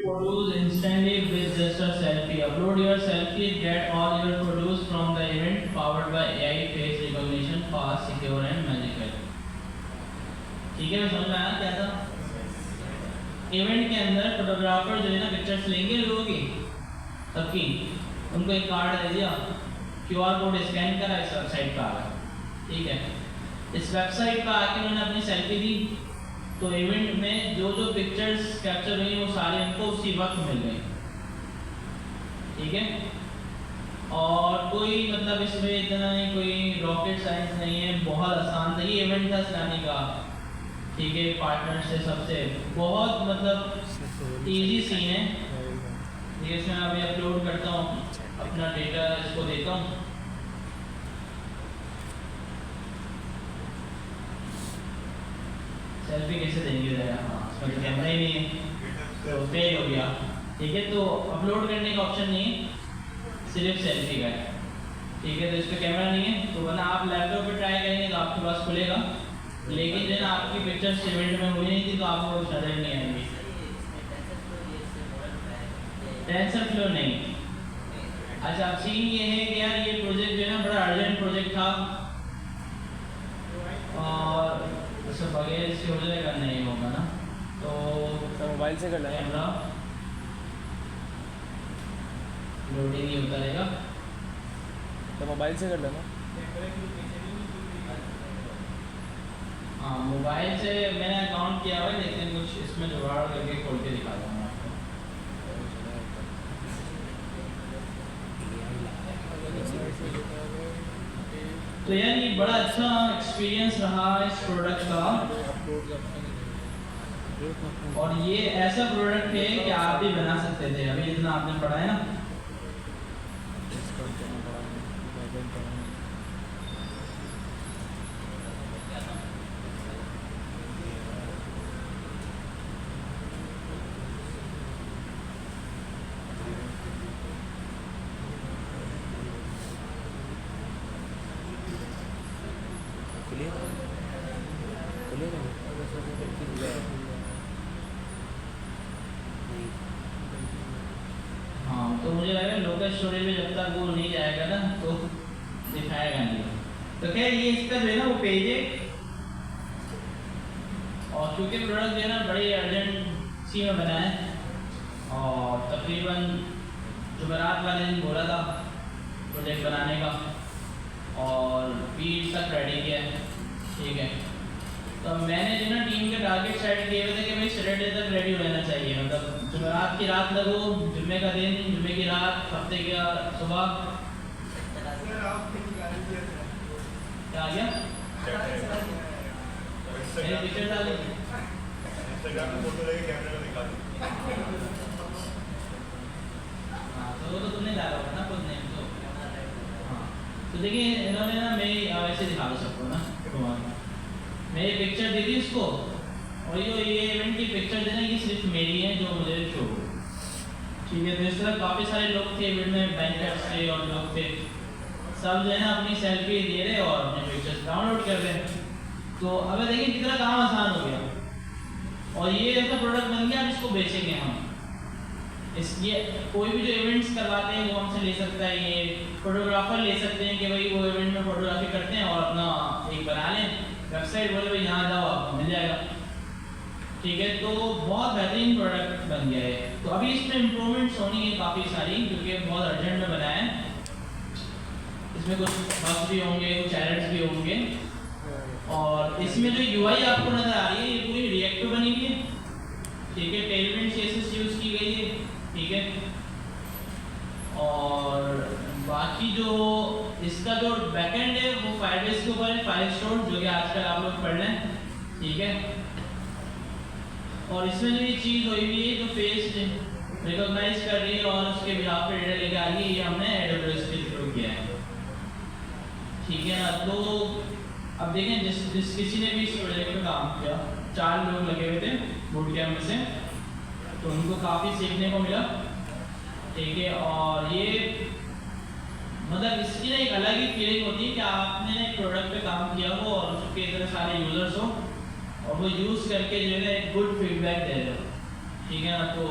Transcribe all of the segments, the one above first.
photos instantly with just a selfie. Upload your selfie, get all your photos from the event powered by AI face recognition, fast, secure and magical. ठीक है, समझ में आया क्या था? Event के अंदर फोटोग्राफर जो है ना पिक्चर्स लेंगे लोगों की सबकी, उनको एक कार्ड दे दिया, QR कोड स्कैन करा, इस वेबसाइट पर आ गया। ठीक है, इस वेबसाइट पर आके उन्होंने अपनी सेल्फी दी, तो इवेंट में जो जो पिक्चर्स कैप्चर हुई वो सारे उनको उसी वक्त मिल गई। ठीक है, और कोई मतलब इसमें इतना नहीं, कोई रॉकेट साइंस नहीं है, बहुत आसान था। ये इवेंट था सलानी का, ठीक है, पार्टनर से सबसे बहुत मतलब इजी सीन है। ठीक है, इसमें अभी अपलोड करता हूँ अपना डेटा, इसको देता हूँ। सेल्फी कैसे देंगे जरा? हाँ, इसमें तो कैमरा ही नहीं है, तो फेल हो गया। ठीक है, तो अपलोड करने का ऑप्शन नहीं है, सिर्फ सेल्फी का है। ठीक है, तो इस पर कैमरा नहीं है, तो वरना आप लैपटॉप पे ट्राई करेंगे तो आपके पास खुलेगा, लेकिन जो ना आपकी पिक्चर्स इवेंट में हुई नहीं थी तो आपको नजर नहीं आएंगी। टेंसरफ्लो नहीं। अच्छा, अब सीन ये है कि यार ये प्रोजेक्ट जो है ना बड़ा अर्जेंट प्रोजेक्ट था, और उससे बगैर इससे हो जाएगा नहीं होगा ना, तो मोबाइल से कर लेंगे। कैमरा लोडिंग नहीं होता रहेगा, तो मोबाइल से कर लेना। हाँ, मोबाइल से मैंने अकाउंट किया हुआ है, लेकिन कुछ इसमें जुगाड़ करके खोल के दिखा दूँगा आपको। तो यार ये बड़ा अच्छा एक्सपीरियंस रहा इस प्रोडक्ट का, और ये ऐसा प्रोडक्ट है कि आप भी बना सकते थे। अभी जितना आपने पढ़ा है ना, हाँ, तो मुझे लगा लोकल स्टोरेज में जब तक वो नहीं जाएगा ना तो दिखाएगा नहीं। तो खैर ये इसका जो है ना वो पेज है, और क्योंकि प्रोडक्ट जो है ना बड़ी अर्जेंट सी में बना है, और तकरीबन जुमेरात वाले दिन बोला था प्रोजेक्ट बनाने का, और 20 तक रेडी किया है। ठीक है, तो मैंने जो ना टीम के टारगेट सेट किए हुए थे कि भाई सैटरडे तक रेडी हो जाना चाहिए, मतलब जुमेरात की रात लगो, जुम्मे का दिन, जुम्मे की रात, हफ्ते की सुबह। क्या आ गया? मेरी पिक्चर डाली इंस्टाग्राम पे फोटो लेके कैमरे में दिखा दी। हाँ, तो वो तो तुमने डाला होगा ना खुद ने तो। हाँ, तो देखिए इन्होंने ना मेरी ऐसे दिखा दो सबको ना, मेरी पिक्चर दी थी इसको, और ये इवेंट की पिक्चर देना ये सिर्फ मेरी है जो मुझे शो। ठीक है, तो इस तरह काफ़ी सारे लोग थे इवेंट में, बैंकर्स थे और लोग थे, सब जो है ना अपनी सेल्फी दे रहे और अपने पिक्चर्स डाउनलोड कर रहे हैं। तो अब देखिए कितना काम आसान हो गया, और ये ऐसा प्रोडक्ट बन गया, अब इसको बेचेंगे हम। ये कोई भी जो इवेंट्स करवाते हैं वो हमसे ले सकता है, ये फोटोग्राफर ले सकते हैं कि भाई वो इवेंट में फोटोग्राफी करते हैं और अपना एक बना लें वेबसाइट, बोले भाई यहाँ जाओ आपको मिल जाएगा। ठीक है, तो बहुत बेहतरीन प्रोडक्ट बन गया है। तो अभी इसमें इम्प्रूवमेंट्स होनी है काफ़ी सारी, क्योंकि बहुत अर्जेंट में बनाया है। इसमें कुछ बग्स भी होंगे, कुछ एरर्स भी होंगे, और इसमें जो UI आपको नज़र आ रही है ये पूरी रिएक्ट पे बनी हुई है। ठीक है, टेलविंड CSS यूज़ की गई है। ठीक है, और बाकी जो इसका जो बैकएंड है वो फायरबेस के ऊपर है, फायरस्टोर, जो कि आजकल आप लोग पढ़ लें। ठीक है, और इसमें जो ये चीज़ हुई हुई है जो फेस रिकॉग्नाइज कर रही है और उसके बिहाफ पे डेटा लेके आ रही है, ये हमने AWS के थ्रू किया है। ठीक है ना, तो अब देखें जिस किसी ने भी इस प्रोजेक्ट पे काम किया, 4 लोग लगे हुए थे बूट कैंप में से, तो उनको काफ़ी सीखने को मिला। ठीक है, और ये मतलब इसकी ना एक अलग ही फीलिंग होती है कि आपने एक प्रोडक्ट पे काम किया हो और उसके इतने सारे यूजर्स हो और वो यूज़ करके जो है एक गुड फीडबैक दे रहे हो। ठीक है ना, तो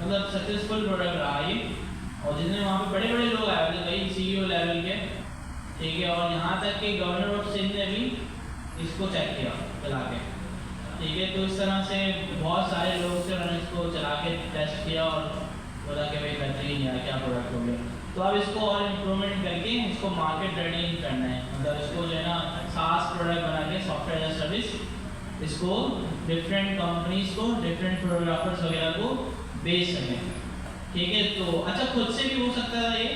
मतलब सक्सेसफुल प्रोडक्ट रहा ये। और जितने वहाँ पे बड़े बड़े लोग आए थे कई CEO लेवल के, ठीक है, और यहाँ तक कि गवर्नर ऑफ सिंध ने भी इसको चेक किया चला के, ठीक है। तो इस तरह से बहुत सारे लोग थे, उन्होंने इसको चला के टेस्ट किया और बोला कि भाई बेहतरीन यार क्या प्रोडक्ट हो गया। तो अब इसको और इम्प्रूवमेंट करके इसको मार्केट रेडी करना है, मतलब इसको जो है ना SaaS प्रोडक्ट बना के, सॉफ्टवेयर एज सर्विस, इसको डिफरेंट कंपनीज को, डिफरेंट फोटोग्राफर्स वगैरह को बेच सकें, ठीक है। तो अच्छा खुद से भी हो सकता था ये,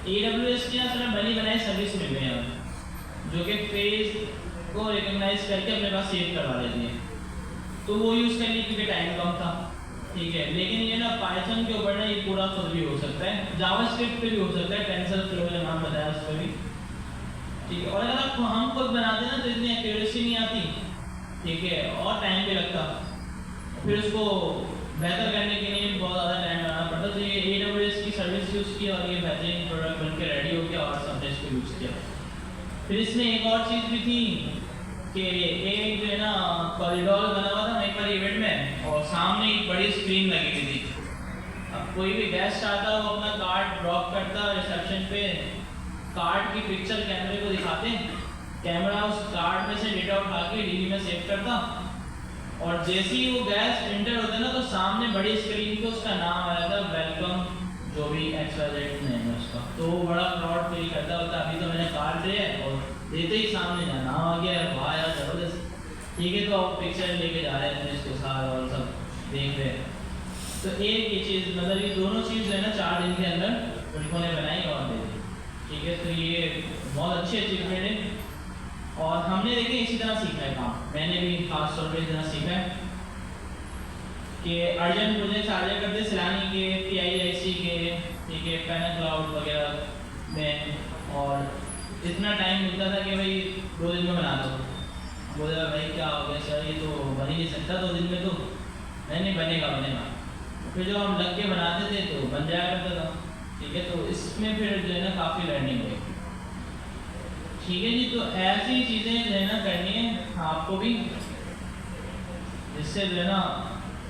AWS की ना थोड़ा बनी बनाई सर्विस मिल गई है जो कि फेस को रिकॉग्नाइज करके अपने पास सेव करवा देती है, तो वो यूज़ कर ली क्योंकि टाइम कम था, ठीक है। लेकिन ये ना पाइथन के ऊपर ना ये पूरा खुद भी हो सकता है, जावास्क्रिप्ट पे भी हो सकता है, टेंसरफ्लो जो नाम बताया उस पर भी, ठीक है। और अगर हम खुद बनाते ना तो इतनी एक्यूरेसी नहीं आती, ठीक है, और टाइम भी लगता, फिर उसको बेहतर करने के लिए बहुत ज़्यादा टाइम लगाना पड़ता। तो ये AWS की सर्विस यूज़ की और ये बेहतरीन प्रोडक्ट बन के रेडी हो गया और सबने इसको यूज़ किया। फिर इसमें एक और चीज़ भी थी कि एक जो है ना कॉरिडोर बना हुआ था एक बार इवेंट में, और सामने एक बड़ी स्क्रीन लगी हुई थी। अब कोई भी गेस्ट आता वो अपना कार्ड ड्रॉप करता रिसेप्शन पे, कार्ड की पिक्चर कैमरे को दिखाते, कैमरा उस कार्ड में से डेटा उठा के DB में सेव करता, और जैसे ही वो गेस्ट एंटर होते ना तो सामने बड़ी स्क्रीन पे उसका नाम आया था, वेलकम जो भी XYZ नेम है उसका। तो वो बड़ा प्राउड फील करता होता, अभी तो मैंने कार्ड दिया है और देते ही सामने नाम आ गया, वाह यार जबरदस्त, ठीक है। तो आप पिक्चर लेके जा रहे हैं इसको साथ और सब देख रहे हैं। तो एक ये चीज़, मतलब ये दोनों चीज़ है ना 4 दिन के अंदर उनको ने बनाई और दे दी, ठीक है। तो ये बहुत अच्छी अचीवमेंट है और हमने देखे इसी तरह सीखा है काम, मैंने भी खास तौर पर इस तरह सीखा है कि अर्जेंट प्रोजेक्ट्स आ जाया करते सिलानी के, PIIC के, ठीक है, पेनाक्लाउड वगैरह में, और इतना टाइम मिलता था कि भाई 2 दिन में बना दो। बोला भाई क्या हो गया सर, ये तो बन ही नहीं सकता 2 दिन में, तो नहीं बनेगा। फिर जब हम लग के बनाते थे तो बन जाया करता था, ठीक है। तो इसमें फिर जो है ना काफ़ी लर्निंग हुई, ठीक है जी। तो ऐसी चीज़ें जो है ना करनी है आपको भी, जिससे जो है ना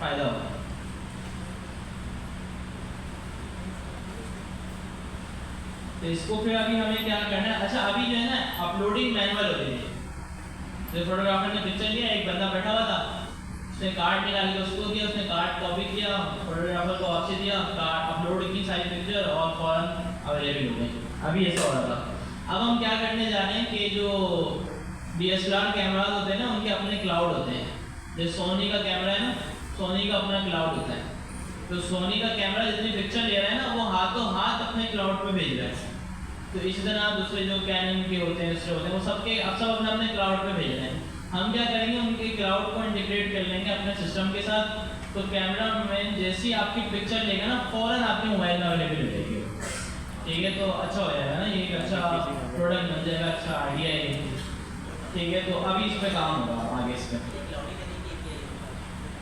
फ़ायदा होगा। तो इसको फिर अभी हमें क्या करना है, अच्छा अभी जो है ना अपलोडिंग मैनुअल होती है, जो फोटोग्राफर ने पिक्चर लिया, एक बंदा बैठा हुआ था, उसने कार्ड निकाल के उसको दिया, उसने कार्ड कॉपी किया, फोटोग्राफर को वापसी दिया, कार्ड अपलोड की सारी पिक्चर और फौरन अवेलेबल हो गई। अभी ऐसा हो रहा था। अब हम क्या करने जा रहे हैं कि जो DSLR कैमराज होते हैं ना उनके अपने क्लाउड होते हैं, जैसे सोनी का कैमरा है ना, सोनी का अपना क्लाउड होता है। तो सोनी का कैमरा जितनी पिक्चर ले रहा है ना वो हाथों हाथ अपने क्लाउड पे भेज रहा है। तो इसी तरह दूसरे जो कैनन के होते हैं, दूसरे होते हैं, वो सबके अब सब अपने अपने क्लाउड पे भेज रहे हैं। हम क्या करेंगे, उनके क्लाउड को इंटीग्रेट कर लेंगे अपने सिस्टम के साथ। तो कैमरा मैन जैसे ही आपकी पिक्चर लेगा ना फौरन आपके मोबाइल में अवेलेबल हो जाएगी, ठीक है। तो अच्छा हो जाएगा ना, ये एक अच्छा प्रोडक्ट बन जाएगा, अच्छा आइडिया है, ठीक है। तो अभी इस पर काम होगा आगे इस पर।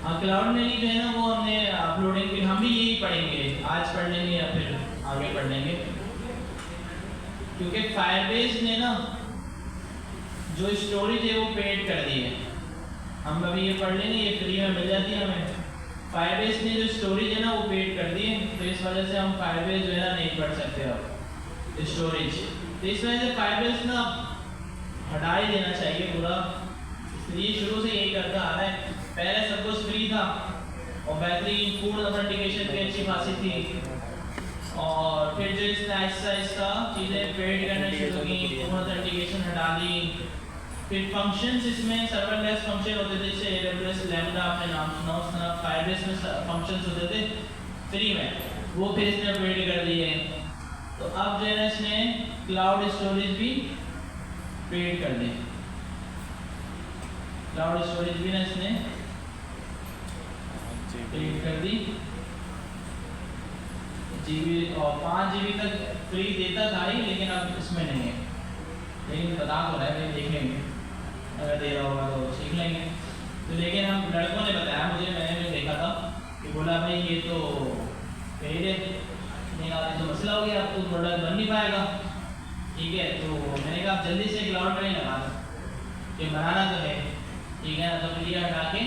हाँ क्लाउड में ही जो है ना वो हमने अपलोडिंग भी हम भी यही पढ़ेंगे, आज पढ़ लेंगे या फिर आगे पढ़ लेंगे, क्योंकि फायरबेस ने ना जो स्टोरेज है वो पेड कर दी है। हम अभी ये पढ़ लेंगे, ये फ्री में मिल जाती है हमें। फायरबेस ने जो स्टोरेज है ना वो पेड कर दी है, तो इस वजह से हम फायरबेस जो है ना नहीं पढ़ सकते अब स्टोरेज। तो इस वजह से फायरबेस ना हटा ही देना चाहिए पूरा। ये शुरू से यही करता आ रहा है, पहले सब कुछ फ्री था और बेहतरीन फूड ऑथेंटिकेशन भी अच्छी खासी थी, और फिर जो इसने आहिस्ता आहिस्ता चीज़ें पेड करना शुरू की, फूड ऑथेंटिकेशन हटा दी। फिर फंक्शंस इसमें सर्वरलेस फंक्शन होते थे, जैसे AWS लैम्बडा आपने नाम सुना, उस तरह फायरबेस में फंक्शंस होते थे फ्री में, वो फिर इसने पेड कर दिए। तो अब जो है ना इसने क्लाउड स्टोरेज भी पेड कर दी, क्लाउड स्टोरेज भी ना इसने पेड कर दी। GB और 5 GB तक फ्री देता था ही, लेकिन अब इसमें नहीं है। लेकिन बता तो रहा है, देख लेंगे अगर दे रहा होगा तो सीख लेंगे। तो लेकिन हम लड़कों ने बताया मुझे, मैंने भी देखा था कि बोला भाई ये तो पेड है, नहीं कहा तो मसला हो गया, अब तो प्रोडक्ट बन नहीं पाएगा, ठीक है। तो मैंने कहा आप जल्दी से क्लाउड पर ही लगा दो, कि बनाना तो है, ठीक है ना। तो फिर ये हटा के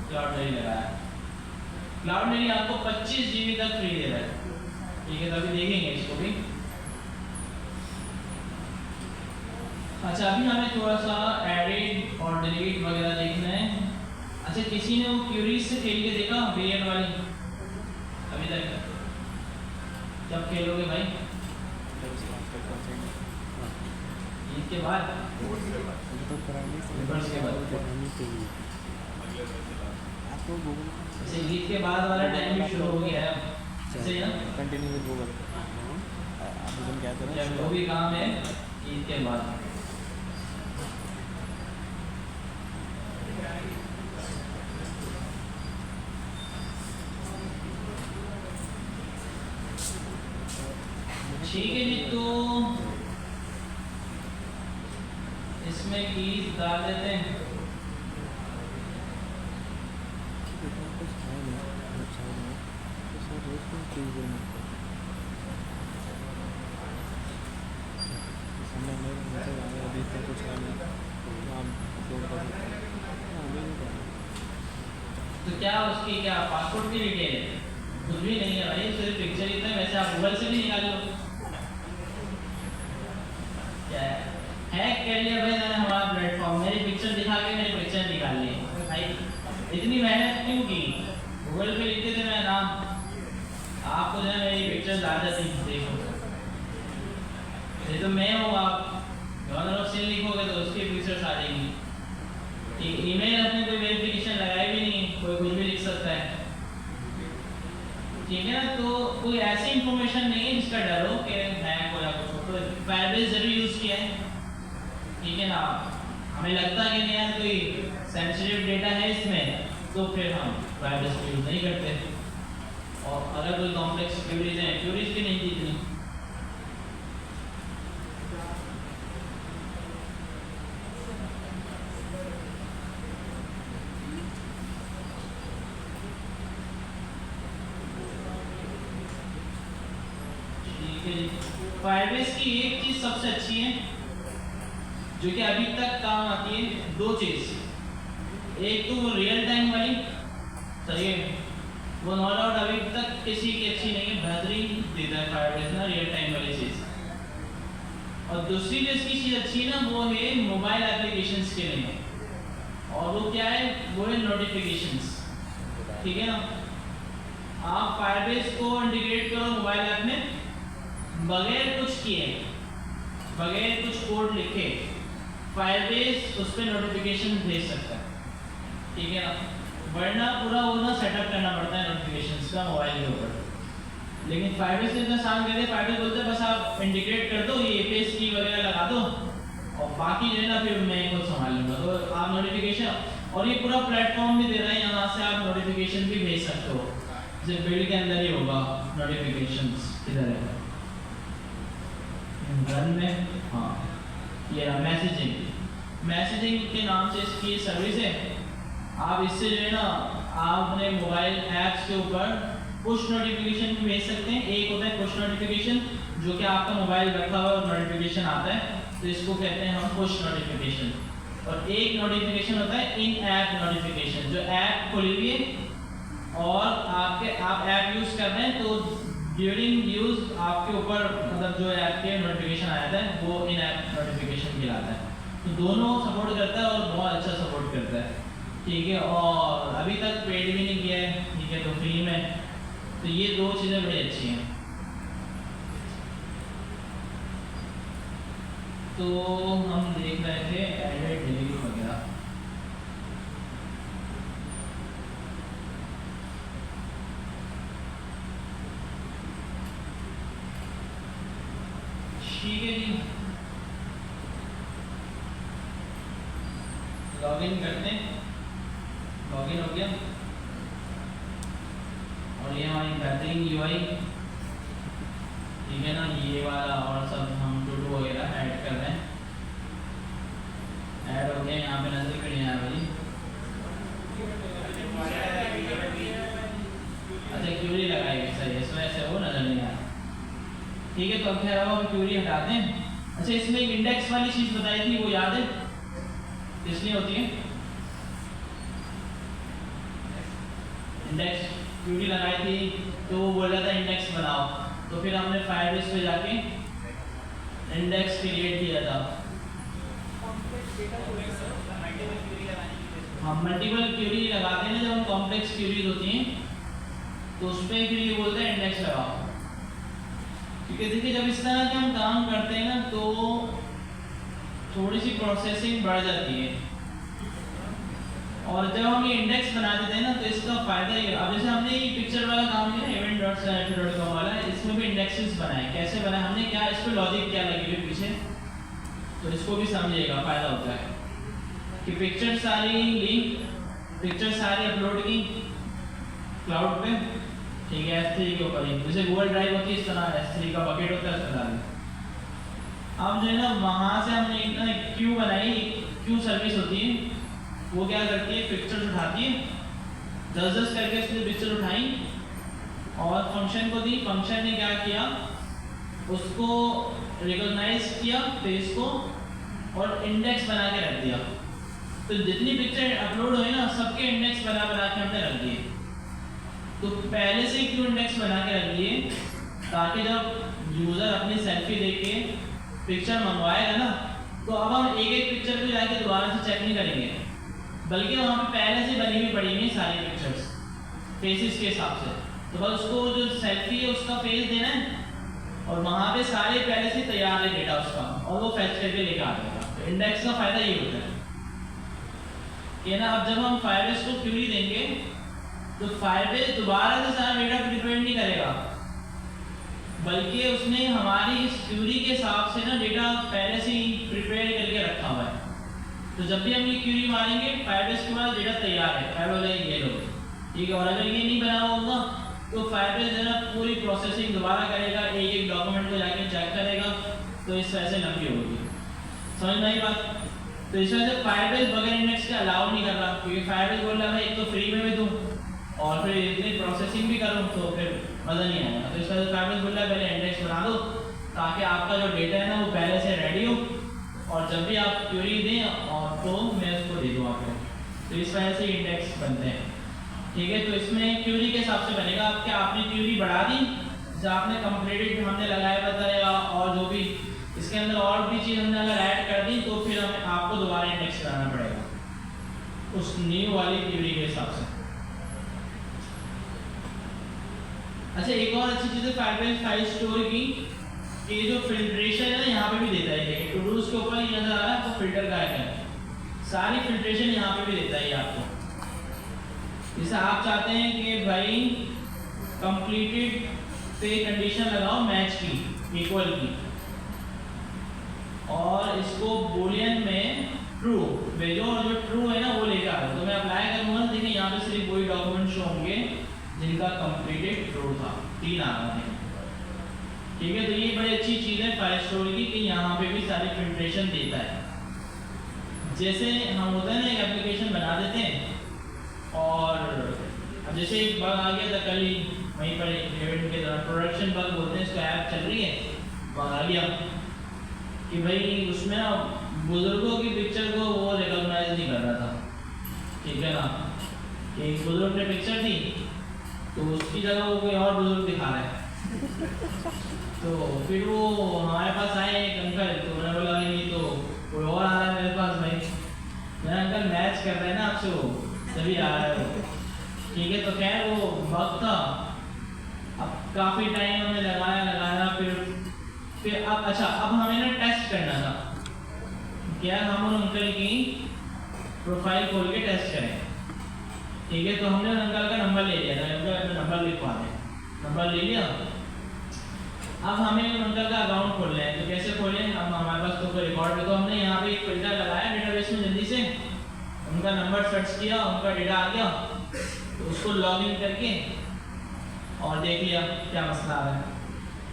क्लाउड पर ही लगाया। क्लाउडलेरी आपको 25 GB तक फ्री दे रहा है। ठीक है, तो अभी देखेंगे इसको भी। अच्छा, अभी हमें थोड़ा सा एडिट और डिलीट वगैरह देखना है। अच्छा, किसी ने वो क्यूरीज से खेल के देखा वेरिएंट वाली अभी तक? कब खेलोगे भाई? ईद के बाद? पेपर्स के बाद? जैसे ईद के बाद वाला टाइम भी शुरू हो गया है अब, ऐसे ही ना? Continue with Google. आप क्या करें, जब वो भी काम है ईद के बाद। ठीक है जी, तो इसमें कीज डाल देते हैं। तो क्या उसकी क्या पासपोर्ट की डिटेल है? कुछ भी नहीं है भाई, सिर्फ पिक्चर इतना है। वैसे आप गूगल से भी निकाल लो। क्या हैक कर लिया भाई मैंने हमारा प्लेटफॉर्म, मेरी पिक्चर दिखा के मेरी पिक्चर निकाल ली भाई। इतनी मेहनत क्यों की? गूगल पे लिखते थे मैं नाम, आपको जो है मेरी पिक्चर ज़्यादा थी। देखो ये तो मैं हूँ, आप गवर्नर ऑफ सिंध लिखोगे तो उसकी पिक्चर्स आ जाएंगी। ईमेल अपने कोई वेरिफिकेशन लगाए भी नहीं, कोई कुछ भी लिख सकता है। ठीक है ना? तो कोई ऐसी इंफॉर्मेशन नहीं है जिसका डर हो कि हैक हो या कुछ हो। तो फायरबेस जरूर यूज़ किया है, ठीक है ना? हमें लगता है कि नहीं यार कोई सेंसिटिव डेटा है इसमें, तो फिर हम फायरबेस को यूज़ नहीं करते। और अगर कोई कॉम्प्लेक्स क्यूरीज हैं, क्यूरीज भी नहीं थी इतनी। फायरबेस की एक चीज सबसे अच्छी है जो कि अभी तक काम आती है, दो चीज। एक तो वो रियल टाइम वाली, सही है, वो नो डाउट अभी तक किसी की अच्छी नहीं है, बेहतरीन देता है फायरबेस ना रियल टाइम वाली चीज। और दूसरी जो इसकी चीज अच्छी है ना, वो है मोबाइल एप्लीकेशंस के लिए। और वो क्या है? वो है नोटिफिकेशंस। ठीक है ना? आप फायरबेस को इंटीग्रेट करो मोबाइल ऐप में, बगैर कुछ किए, बगैर कुछ कोड लिखे, फायरबेस उस पर नोटिफिकेशन भेज सकता है। ठीक है ना? वरना पूरा वो ना सेटअप करना पड़ता है नोटिफिकेशंस का मोबाइल के ऊपर। लेकिन फायरबेस ने इतना आसान कर दिया, फायरबेस बोलते हैं बस आप इंटीग्रेट कर दो, ये एपीएस की वगैरह लगा दो और बाकी जो है ना फिर मैं खुद संभाल लूँगा। तो आप नोटिफिकेशन, और ये पूरा प्लेटफॉर्म भी दे रहा है, यहाँ से आप नोटिफिकेशन भी भेज सकते हो। जैसे बिल्ड के अंदर ही होगा नोटिफिकेशंस, इधर है रन में। हाँ, ये मैसेजिंग के नाम से इसकी सर्विस है। आप इससे जो है ना आप अपने मोबाइल ऐप्स के ऊपर पुश नोटिफिकेशन भी भेज सकते हैं। एक होता है पुश नोटिफिकेशन जो कि आपका मोबाइल रखा हुआ और नोटिफिकेशन आता है, तो इसको कहते हैं हम पुश नोटिफिकेशन। और एक नोटिफिकेशन होता है इन ऐप नोटिफिकेशन, जो ऐप खुली हुई है और आप ऐप यूज़ कर रहे हैं, तो ड्यूरिंग यूज आपके ऊपर मतलब जो ऐप के नोटिफिकेशन आया था वो इन ऐप नोटिफिकेशन कहलाता है। तो दोनों सपोर्ट करता है और बहुत अच्छा सपोर्ट करता है। ठीक है, और अभी तक पेड भी नहीं किया है, ठीक है, तो फ्री में। तो ये दो चीज़ें बड़ी अच्छी हैं। तो हम देख रहे थे एडिट डिलीट वगैरह। ठीक है जी, लॉगिन करते हैं। लॉगिन हो गया और ये हमारी बेहतरीन यूआई, ठीक है ना? ये वाला और सब हम टू वगैरह ऐड कर रहे हैं। ऐड हो गया, यहाँ पे नजर कर लिया भाई। अच्छा, क्यूरी लगाई गई, सही है, इसमें से वो नजर नहीं आ रहा। ठीक है, तो अब खैर हम क्यूरी हटाते हैं। अच्छा, इसमें एक इंडेक्स वाली चीज बताई थी, वो याद है किसलिए होती है? इंडेक्स क्यूरी लगाई थी तो वो बोल रहा था इंडेक्स बनाओ, तो फिर हमने फायरबेस पे जाके इंडेक्स क्रिएट किया था। हम मल्टीपल क्यूरी लगाते हैं ना, जब हम कॉम्प्लेक्स क्यूरीज होती हैं तो उस पर फिर ये बोलते हैं इंडेक्स लगाओ। क्योंकि देखिए जब इस तरह के हम काम करते हैं ना तो थोड़ी सी प्रोसेसिंग बढ़ जाती है, और जब हम ये इंडेक्स बना देते हैं ना तो इसका फायदा ये, अब जैसे हमने ये पिक्चर वाला काम किया event.com वाला, इसमें भी इंडेक्सेस बनाए। कैसे बनाए हमने, क्या इस पे लॉजिक क्या लगी हुई पीछे, तो इसको भी समझिएगा, फायदा होता है कि पिक्चर सारी ली, पिक्चर सारी अपलोड की क्लाउड पे, ठीक है, S3 के ऊपर ही, जैसे गूगल ड्राइव होती है इस तरह S3 का बकेट होता है, उसमें डाल। अब जो है ना वहाँ से हमने एक क्यू बनाई, क्यू सर्विस होती है, वो क्या करती है, पिक्चर्स उठाती है, 10-10 करके उसने पिक्चर उठाई और फंक्शन को दी। फंक्शन ने क्या किया, उसको रिकॉग्नाइज किया फेस को और इंडेक्स बना के रख दिया। तो जितनी पिक्चर अपलोड हुई ना सबके इंडेक्स बना बना के हमने रख दिए। तो पहले से क्यों इंडेक्स बना के रख दिए, ताकि जब यूज़र अपनी सेल्फी देख के पिक्चर मंगवाएगा ना तो अब हम एक एक पिक्चर को जाके दोबारा से चेक नहीं करेंगे, बल्कि वहाँ पे पहले से बनी हुई पड़ी हुई सारी पिक्चर्स फेसेस के हिसाब से। तो बस उसको जो सेल्फी है उसका फेस देना है और वहाँ पे सारे पहले से तैयार है डेटा उसका, और वो फैच करके लेकर आ जाएगा। तो इंडेक्स का फायदा ये होता है कि ना अब जब हम फायरबेस को क्यूरी देंगे तो फायरबेस दोबारा से सारा डेटा प्रिपेयर नहीं करेगा, बल्कि उसने हमारी इस क्यूरी के हिसाब से ना डेटा पहले से ही प्रिपेयर करके रखा हुआ है। तो जब भी हम ये क्यूरी मारेंगे फायरबेस के बाद डेटा तैयार है, फायर ये लो, ठीक है। और अगर ये नहीं बना होगा तो फायरबेस जो है ना पूरी प्रोसेसिंग दोबारा करेगा, एक एक डॉक्यूमेंट को जाके चेक करेगा, तो इस वजह से लंबी होगी। समझ में आई बात? तो इस वजह से फायरबेस बगैर इंडेक्स के अलाउ नहीं कर रहा, क्योंकि फायरबेस बोल रहा है एक तो फ्री में भी दूँ और फिर इतनी प्रोसेसिंग भी करूँ तो फिर मज़ा नहीं आएगा। तो इस वजह से फायरबेस बोल रहा है पहले इंडेक्स बना दो, ताकि आपका जो डेटा है ना वो पहले से रेडी हो, और जब भी आप क्यूरी दें और तो मैं उसको दे दूँ आपको। तो इस वजह से इंडेक्स बनते हैं, ठीक है। तो इसमें क्यूरी के हिसाब से बनेगा। आप क्या आपने क्यूरी बढ़ा दी, जब आपने कंप्लीटेड हमने लगाया बताया, और जो भी इसके अंदर और भी चीज़ हमने अगर ऐड कर दी तो फिर हमें आपको दोबारा इंडेक्स कराना पड़ेगा उस न्यू वाली क्यूरी के हिसाब से। अच्छा, एक और अच्छी चीज़ है फायरबेस फाइल स्टोर की, कि जो फिल्ट्रेशन है ना यहाँ पे भी देता है। देखिए टू डूज के ऊपर ये नजर आ रहा है आपको फिल्टर का आइकन, सारी फिल्ट्रेशन यहाँ पे भी देता है आपको। जैसे आप चाहते हैं कि भाई कंप्लीटेड पे कंडीशन लगाओ मैच की, इक्वल की, और इसको बूलियन में ट्रू भेजो, और जो ट्रू है ना वो लेकर आ रहा। तो मैं अप्लाई करूँगा, देखिए यहाँ पे सिर्फ वही डॉक्यूमेंट शो होंगे जिनका कंप्लीटेड ट्रू था, 3 आ रहा है, ठीक है। तो ये बड़ी अच्छी चीज़ है फाइल स्टोर की, कि यहाँ पे भी सारी फिल्ट्रेशन देता है। जैसे हम होता है ना एक एप्लीकेशन बना देते हैं, और अब जैसे एक बग आ गया था कल ही वहीं पर इवेंट के दौरान, प्रोडक्शन बग बोलते हैं इसको, ऐप चल रही है, बग आ गया कि भाई उसमें ना बुजुर्गों की पिक्चर को वो रिकॉग्नाइज नहीं कर रहा था, ठीक है ना। एक बुजुर्ग ने पिक्चर दी तो उसकी जगह वो कोई और बुजुर्ग दिखा रहा है। तो फिर वो हमारे पास आए एक अंकल, तो मैंने बोला नहीं तो कोई और आ रहा है मेरे पास भाई। मैं अंकल मैच कर रहे हैं ना आपसे, वो तभी आ रहा है वो, ठीक है। तो खैर वो वक्त था, अब काफ़ी टाइम हमने लगाया फिर अब अच्छा, अब हमें ना टेस्ट करना था, क्या हम उन अंकल की प्रोफाइल खोल के टेस्ट करें, ठीक है। तो हमने उन अंकल का नंबर ले लिया था, अपना नंबर लिखवा दें, नंबर ले लिया। अब हमें उन अंकल का अकाउंट खोलना है, तो कैसे खोलें, अब हमारे पास तो कोई रिकॉर्ड है, तो हमने यहाँ पे एक फिल्टर लगाया डेटाबेस में, जल्दी से उनका नंबर सर्च किया, उनका डेटा आ गया, तो उसको लॉग इन करके और देख लिया क्या मसला आ रहा है,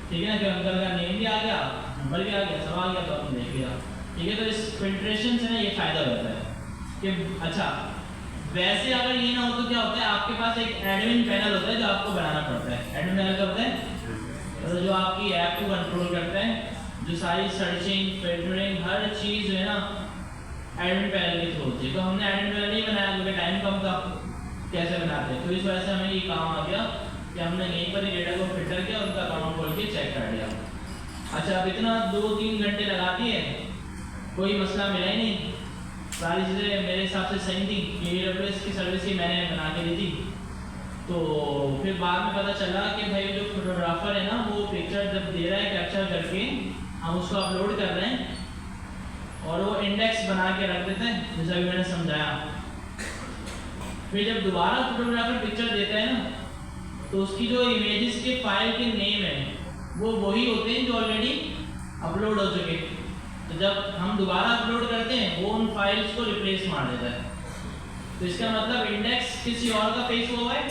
ठीक है ना। कि अंकल का नेम भी आ गया, नंबर भी आ गया, सब आ गया, तो हमने देख लिया, ठीक है। तो इस फिल्ट्रेशन से ना ये फ़ायदा होता है कि अच्छा, वैसे अगर ये ना हो तो क्या होता है, आपके पास एक एडमिन पैनल होता है जो आपको बनाना पड़ता है। एडमिन पैनल क्या होता है, तो जो आपकी ऐप को कंट्रोल करता है, जो सारी सर्चिंग फिल्टरिंग हर चीज़ जो है ना एडमिन पैनल के थ्रू होती है। तो हमने एडमिन पैनल नहीं बनाया क्योंकि टाइम कम था, कैसे बनाते हैं। तो इस वजह से हमें ये काम आ गया कि हमने यहीं पर ही डेटा को फिल्टर किया और उनका अकाउंट खोल के चेक कर लिया। अच्छा, अब इतना 2-3 घंटे लगा दिए, कोई मसला मिला ही नहीं, सारी चीज़ें मेरे हिसाब से सही थी। AWS की सर्विस ही मैंने बना के दी थी। तो फिर बाद में पता चला कि भाई जो फोटोग्राफर है ना, वो पिक्चर जब दे रहा है कैप्चर करके, हम उसको अपलोड कर रहे हैं और वो इंडेक्स बना के रख देते हैं, जैसा कि मैंने समझाया। फिर जब दोबारा फोटोग्राफर पिक्चर देता है ना, तो उसकी जो इमेजेस के फाइल के नेम है वो वही होते हैं जो ऑलरेडी अपलोड हो चुके। तो जब हम दोबारा अपलोड करते हैं, वो उन फाइल्स को रिप्लेस मार देता है। तो इसका मतलब इंडेक्स किसी और का पेश हुआ है,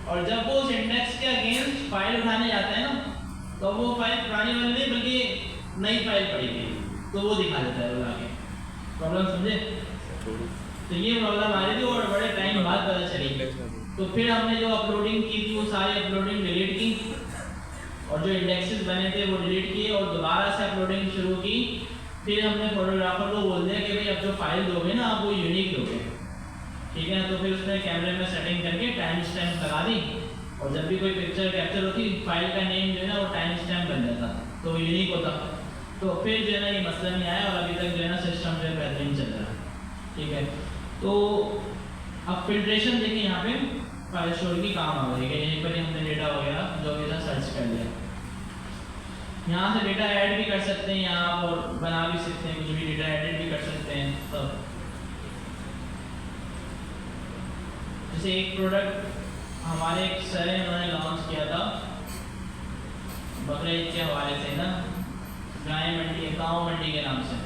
और जब वो उस इंडेक्स के अगेंस्ट फाइल उठाने जाता है ना, तो वो फाइल पुरानी वाली नहीं बल्कि नई फाइल पड़ेगी, तो वो दिखा देता है वो आगे। प्रॉब्लम समझे? तो ये प्रॉब्लम आ रही थी और बड़े टाइम बाद पता चली। तो फिर हमने जो अपलोडिंग की थी वो सारी अपलोडिंग डिलीट की, और जो इंडेक्सेस बने थे वो डिलीट किए और दोबारा से अपलोडिंग शुरू की। फिर हमने फोटोग्राफर को बोल दिया कि भाई अब जो फाइल दोगे ना, आप वो यूनिक दोगे, ठीक है। तो फिर उसने कैमरे में सेटिंग करके टाइम स्टैम्प लगा दी, और जब भी कोई पिक्चर कैप्चर होती, फाइल का नेम जो है ना वो टाइम स्टैम्प बन जाता, तो वो यूनिक होता। तो फिर जो है ना ये मसला नहीं आया, और अभी तक जो है ना सिस्टम जो है बेहतरीन चल रहा है, ठीक है। तो अब फिल्ट्रेशन देखिए, यहाँ पे फाइल स्टोर की काम आ गई है। यहीं पर ही हमने डेटा वगैरह जो भी था सर्च कर लिया। यहाँ से डेटा ऐड भी कर सकते हैं यहाँ, और बना भी सकते हैं, कुछ भी डेटा एडिट भी कर सकते हैं सब। जैसे एक प्रोडक्ट हमारे एक सर है, उन्होंने लॉन्च किया था बकरीद के हवाले से ना, गाय मंडी, गाँव मंडी के नाम से,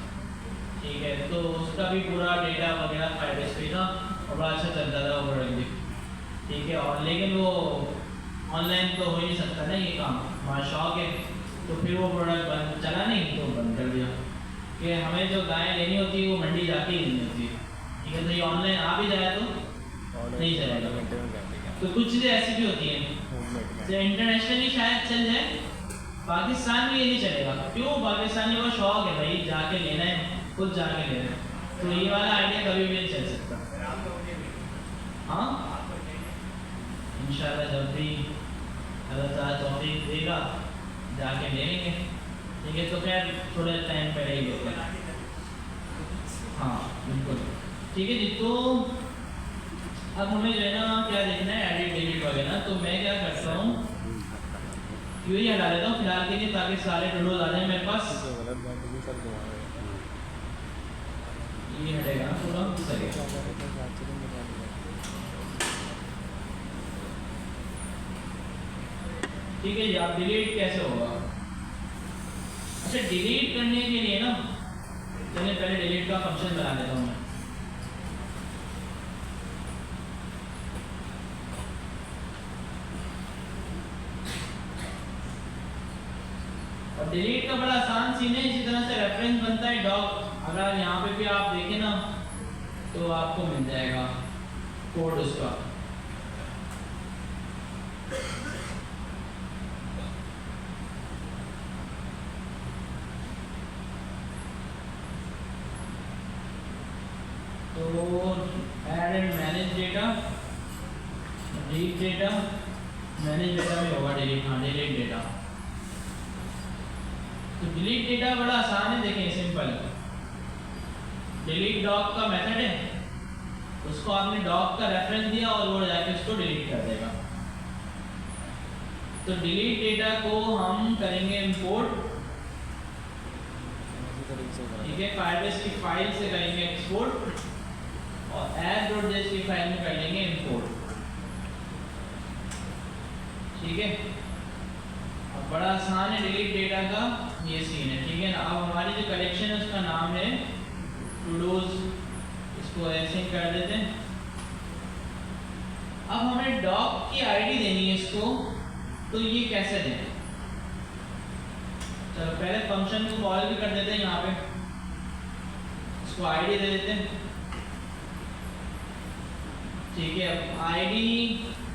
ठीक है। तो उसका भी पूरा डेटा वगैरह फाइबर्स पे था और बड़ा अच्छा चलता था वो प्रोडक्ट भी, ठीक है। और लेकिन वो ऑनलाइन तो हो ही नहीं सकता ना ये काम, हमारा शौक है। तो फिर वो प्रोडक्ट बंद चला नहीं, तो बंद कर दिया कि हमें जो गाय लेनी होती है वो मंडी जाके ही लेनी होती है, ठीक है। तो ये ऑनलाइन आ भी जाए तो नहीं चलेगा। तो कुछ चीज़ें ऐसी भी होती हैं जो इंटरनेशनली शायद चल जाए, पाकिस्तान में ये नहीं चलेगा। क्यों? पाकिस्तानी को शौक है भाई जाके लेना है, खुद जाके लेना है, तो ये वाला आइडिया कभी भी नहीं चल सकता। हाँ, इंशाल्लाह जब भी अल्लाह ताला तौफीक देगा जाके ले लेंगे, ठीक है। तो खैर थोड़े टाइम पहले ही होगा। हाँ बिल्कुल, ठीक है जी। तो अब हमें जो है ना क्या देखना है, एडिट डिलीट वगैरह। तो मैं क्या करता हूँ, यही हटा देता हूँ फिलहाल के लिए, ताकि सारे विंडोज आ जाए मेरे पास। ये हटेगा ना पूरा, सही। ठीक है जी। आप डिलीट कैसे होगा? अच्छा, डिलीट करने के लिए ना, चलिए पहले डिलीट का फंक्शन बना देता हूँ मैं। और डिलीट का बड़ा आसान सीन है, इसी तरह से रेफरेंस बनता है डॉक। अगर यहाँ पे भी आप देखें ना, तो आपको मिल जाएगा कोड उसका। तो add and manage data, delete data, manage data में होगा डिलीट, हाँ डिलीट डेटा। तो डिलीट डेटा बड़ा आसान है, देखें सिंपल। डिलीट डॉक का मेथड है, उसको आपने डॉक का रेफरेंस दिया और वो जाके उसको डिलीट कर देगा। तो डिलीट डेटा को हम करेंगे इंपोर्ट, ठीक है। फायरबेस की फाइल से करेंगे एक्सपोर्ट, और app.js की फाइल में कर लेंगे इंपोर्ट, ठीक है। अब बड़ा आसान है डिलीट डेटा का ये सीन है, ठीक है ना। अब हमारी जो कलेक्शन है उसका नाम है टूडोज, इसको ऐसे कर देते हैं। अब हमें डॉक की आईडी देनी है इसको, तो ये कैसे दें? चलो पहले फंक्शन को कॉल भी कर देते हैं, यहाँ पे इसको आईडी दे देते हैं, ठीक है। अब आईडी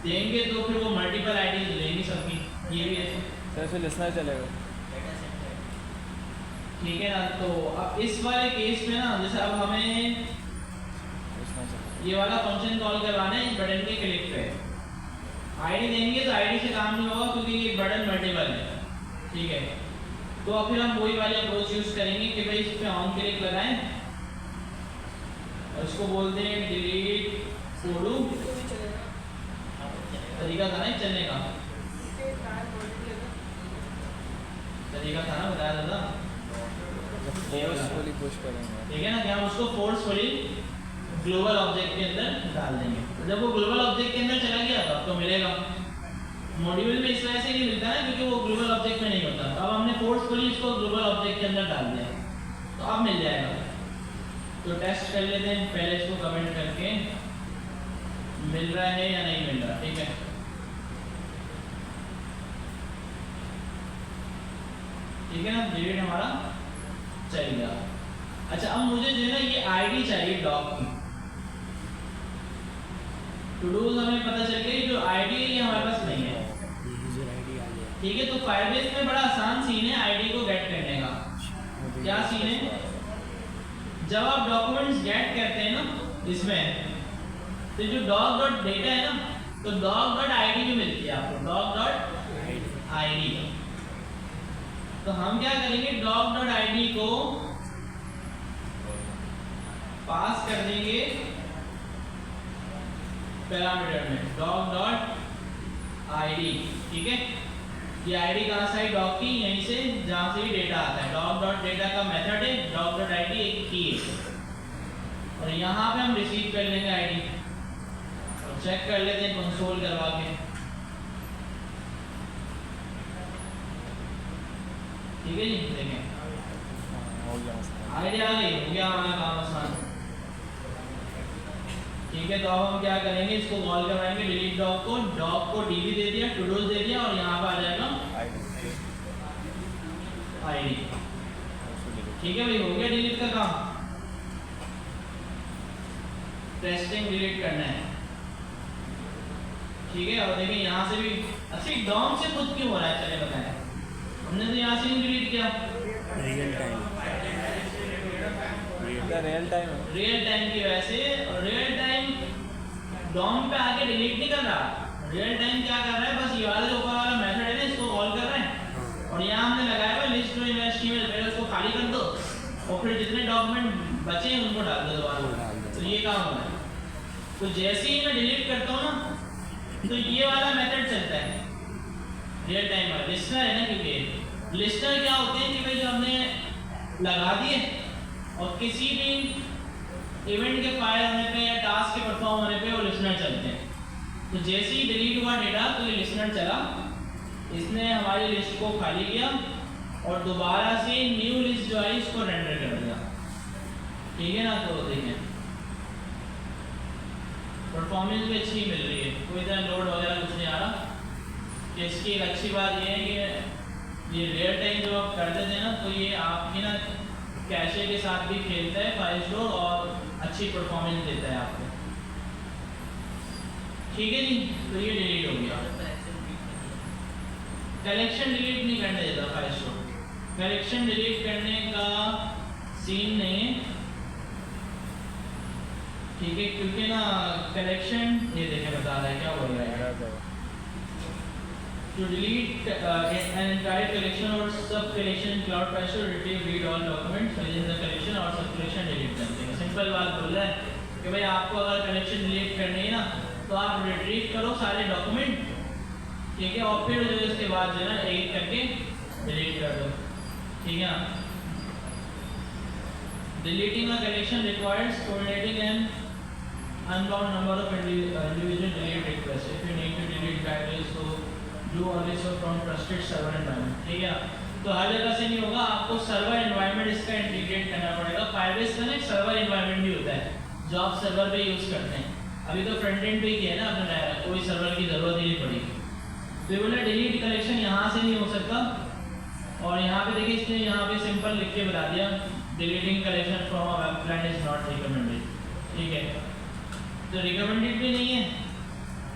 देंगे तो फिर वो मल्टीपल आईडी लेंगी सबकी, ये भी ऐसे लिसनर चलेगा, ठीक है ना। तो अब इस वाले केस में ना, जैसे अब हमें ये वाला फंक्शन कॉल करवाना है इस बटन के क्लिक पे। आईडी देंगे तो आईडी से काम नहीं होगा क्योंकि ये बटन मल्टीपल है, ठीक है। तो अब फिर हम वही वाली अप्रोच यूज करेंगे कि भाई इस पे ऑन क्लिक लगाएं और इसको बोलते हैं डिलीट कोडू। तरीका था ना चलने का, तरीका था ना बताया था, फोर्सफुली पुश करेंगे, ठीक है ना, कि हम उसको फोर्सफुली ग्लोबल ऑब्जेक्ट के अंदर डाल देंगे। तो जब वो ग्लोबल ऑब्जेक्ट के अंदर चला गया तो आपको मिलेगा। मॉड्यूल में इस वजह से नहीं मिलता है क्योंकि वो ग्लोबल ऑब्जेक्ट में नहीं होता। अब हमने फोर्सफुली इसको ग्लोबल ऑब्जेक्ट के अंदर डाल दिया तो अब मिल जाएगा। तो टेस्ट कर लेते हैं पहले, इसको कमेंट करके मिल रहा है या नहीं मिल रहा, ठीक है। ठीक है ना, डिलीट हमारा चल गया। अच्छा अब मुझे जो है ना ये आईडी चाहिए डॉग की। टू डूज हमें पता चल गया जो आईडी है ये हमारे पास नहीं है, यूजर आईडी आ गया। ठीक है। तो फायरबेस में बड़ा आसान सीन है आईडी को गेट करने का। क्या सीन है, जब आप डॉक्यूमेंट्स गेट करते हैं ना इसमें, तो जो डॉग डॉट डेटा है ना, तो डॉग डॉट आईडी भी मिलती है आपको, डॉग डॉट आईडी। तो हम क्या करेंगे, डॉग डॉट आईडी को पास कर देंगे पैरामीटर में, डॉग डॉट आईडी, ठीक है। ये आईडी कहाँ से आई, डॉग की, यहीं से जहाँ से भी डेटा आता है। डॉग डॉट डेटा का मेथड है, डॉग डॉट आईडी एक की है, और यहाँ पे हम रिसीव कर लेंगे आईडी और चेक कर लेते हैं कंसोल करवा के, ठीक है जी। देखें हो गया मसला। आईडी आ गई, हो गया हमारा काम आसान, ठीक है। तो अब हम क्या करेंगे, इसको कॉल करवाएंगे डिलीट डॉग को डीबी दे दिया, टू डूज दे दिया, और यहाँ पर आ जाएगा आईडी, ठीक है भाई, हो गया डिलीट का काम। टेस्टिंग डिलीट करना है, ठीक है। और देखिए यहाँ से भी, अच्छा डॉम से खुद क्यों हो रहा है, चले बताएं। हमने तो यहाँ से नहीं डिलीट किया, रियल टाइम रियल टाइम की वजह से। और रियल टाइम डॉम पे आके डिलीट नहीं कर रहा, रियल टाइम क्या कर रहा है, बस ये वाला जो ऊपर वाला मेथड है ना, इसको कॉल कर रहा है, और यहाँ हमने लगाया हुआ लिस्ट टू इन्वेस्ट ईमेल, पहले उसको खाली कर दो और फिर जितने डॉक्यूमेंट बचे हैं उनको डाल दो दोबारा, तो ये काम होना है। तो जैसे ही मैं डिलीट करता हूँ ना, तो ये वाला मेथड चलता है रियल टाइम वाला। लिस्टनर है ना, क्योंकि लिस्टनर क्या होते हैं कि भाई जो हमने लगा दिए और किसी भी इवेंट के फायर होने पे या टास्क के परफॉर्म होने पे वो लिस्टनर चलते हैं। तो जैसे ही डिलीट हुआ डेटा तो ये लिस्टनर चला, इसने हमारी लिस्ट को खाली किया और दोबारा से न्यू लिस्ट जो है इसको रेंडर कर दिया, ठीक है ना। तो देखें परफॉर्मेंस भी अच्छी मिल रही है, कोई तरह लोड वगैरह कुछ नहीं आ रहा। कि इसकी एक अच्छी बात ये है कि ये रियल टाइम जो आप कर देते हैं ना, तो ये आपकी ना कैशे के साथ भी खेलता है फाइल स्टोर और अच्छी परफॉर्मेंस देता है आपको, ठीक है जी। तो ये डिलीट हो गया। कलेक्शन डिलीट नहीं करने देता फाइल स्टोर, कलेक्शन डिलीट करने का सीन नहीं है, ठीक है, क्योंकि ना कलेक्शन ये देखें बता रहा है क्या बोल रहा है, to delete an entire collection or sub collection cloud file to retrieve read all documents within the collection और sub collection delete करते हैं। सिंपल बात बोल रहा है कि भाई आपको अगर कलेक्शन डिलीट करनी है ना, तो आप रिट्रीव करो सारे डॉक्यूमेंट, ठीक है, और फिर जो इसके बाद जो है ना एक करके डिलीट कर दो, ठीक है ना। Deleting a collection requires coordinating an unbound number of individual delete requests. If you need to delete packages, so do always from trusted server environment, ठीक है। तो हर जगह से नहीं होगा, आपको सर्वर एनवायरनमेंट इसका इंटीग्रेट करना पड़ेगा। फायरबेस का ना एक सर्वर एनवायरनमेंट भी होता है जो आप सर्वर पे यूज करते हैं। अभी तो फ्रंट एंड पे ही किया है ना आपने, कोई सर्वर की जरूरत ही नहीं पड़ेगी। तो ये बोला डिलीट कलेक्शन यहाँ से नहीं हो सकता, और यहाँ पे देखिए इसने यहाँ पे सिंपल लिख के बता दिया deleting collection from a web client is not recommended, ठीक है। तो रिकमेंडेड भी नहीं है,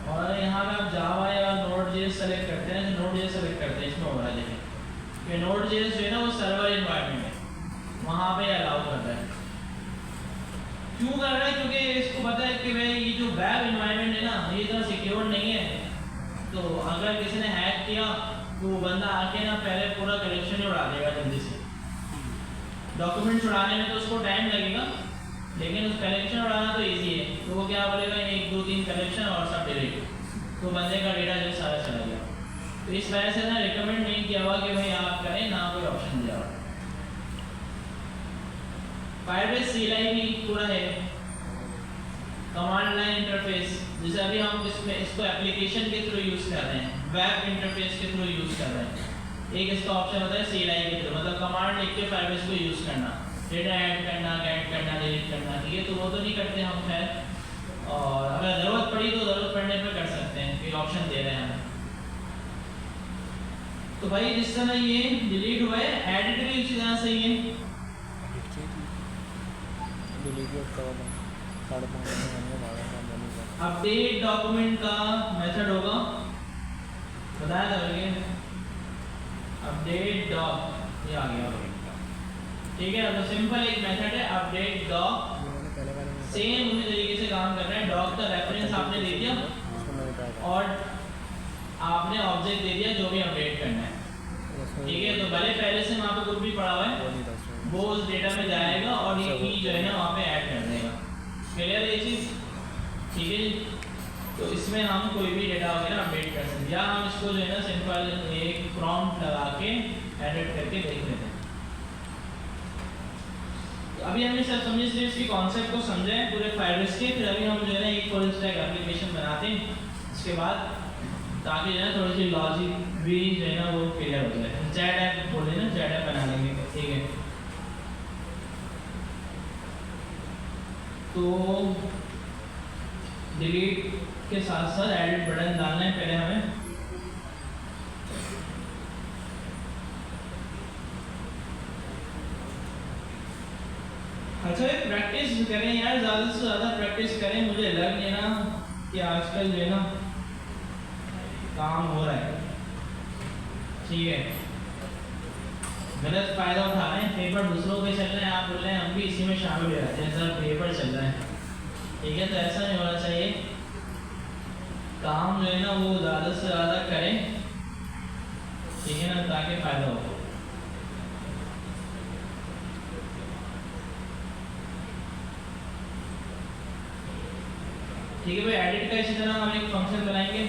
और यहाँ पे आप जावा या नोड.जेएस सेलेक्ट करते हैं, नोड.जेएस सेलेक्ट करते हैं, इसमें हो रहा है देखिए कि नोड.जेएस जो है ना वो सर्वर एनवायरनमेंट है, वहाँ पे अलाउ कर रहा है, क्यों कर रहा है? क्योंकि इसको पता है कि भाई ये जो वेब एनवायरनमेंट है ना, ये इतना सिक्योर नहीं है। तो अगर किसी ने हैक किया तो वो बंदा आके ना पहले पूरा कलेक्शन उड़ा देगा जल्दी से। डॉक्यूमेंट उड़ाने में तो उसको टाइम लगेगा, लेकिन उस कलेक्शन उड़ाना तो इजी है। तो वो क्या बोलेगा, 1 2 3 कलेक्शन और सब डिलीट, तो बंदे का डेटा जो सारा चला गया। तो इस वजह से ना रिकमेंड नहीं किया हुआ कि भाई आप करें, ना कोई ऑप्शन दिया हुआ। फायरबेस CLI भी पूरा है, कमांड लाइन इंटरफेस, जैसे अभी हम इसको एप्लीकेशन के थ्रू यूज कर रहे हैं, वेब इंटरफेस के थ्रू यूज कर रहे हैं। एक इसका ऑप्शन होता है CLI के थ्रू, मतलब कमांड लिख के फायरबेस को यूज करना, डेटा ऐड करना, गेट करना, डिलीट करना, ठीक है। तो वो तो नहीं करते हम, खैर। और अगर जरूरत पड़ी तो जरूरत पड़ने पर कर सकते हैं, ये ऑप्शन दे रहे हैं हमें। तो भाई जिस तरह ये डिलीट हुआ है, एडिट भी उसी तरह से ही है। अपडेट डॉक्यूमेंट का मेथड होगा, बताया था भैया, अपडेट डॉक, ये आ गया, ठीक है। तो सिंपल एक मेथड है अपडेट डॉक, सेम उसी तरीके से काम कर रहा है। डॉक का रेफरेंस आपने दे दिया और आपने ऑब्जेक्ट दे दिया जो भी अपडेट करना है, ठीक है। तो भले पहले से वहाँ पे कुछ भी पड़ा हुआ है, वो उस डेटा में जाएगा और ये की जो है ना वहाँ पे ऐड कर देगा। क्लियर है ये चीज़, ठीक है जी। तो इसमें हम कोई भी डेटा वगैरह अपडेट कर सकते हैं, या हम इसको जो है ना सिंपल एक प्रॉम्प्ट लगा के एडिट करके देख लेते हैं। तो अभी हमने सब समझे, सिर्फ इसकी कॉन्सेप्ट को समझे हैं पूरे फायरबेस के। फिर अभी हम जो है ना एक फुल स्टैक एप्लीकेशन बनाते हैं इसके बाद, ताकि जो है थोड़ी सी लॉजिक भी जो है ना वो क्लियर हो जाए। जेड ऐप बोले ना, जेड ऐप बना लेंगे, ठीक है। तो डिलीट के साथ साथ एडिट बटन डालना है पहले हमें। अच्छा प्रैक्टिस करें यार, ज़्यादा से ज़्यादा प्रैक्टिस करें। मुझे लग नहीं ना कि आजकल जो है ना काम हो रहा है, ठीक है। गलत फायदा उठा रहे हैं, पेपर दूसरों के चल रहे हैं, आप बोल रहे हैं हम भी इसी में शामिल हो जाते हैं, सर पेपर चल रहा है, ठीक है। तो ऐसा नहीं होना चाहिए, काम जो है ना वो ज़्यादा से ज़्यादा करें, ठीक है ना, ताकि फायदा हो। ठीक है भाई, एडिट का इसी तरह हम एक फंक्शन बनाएंगे,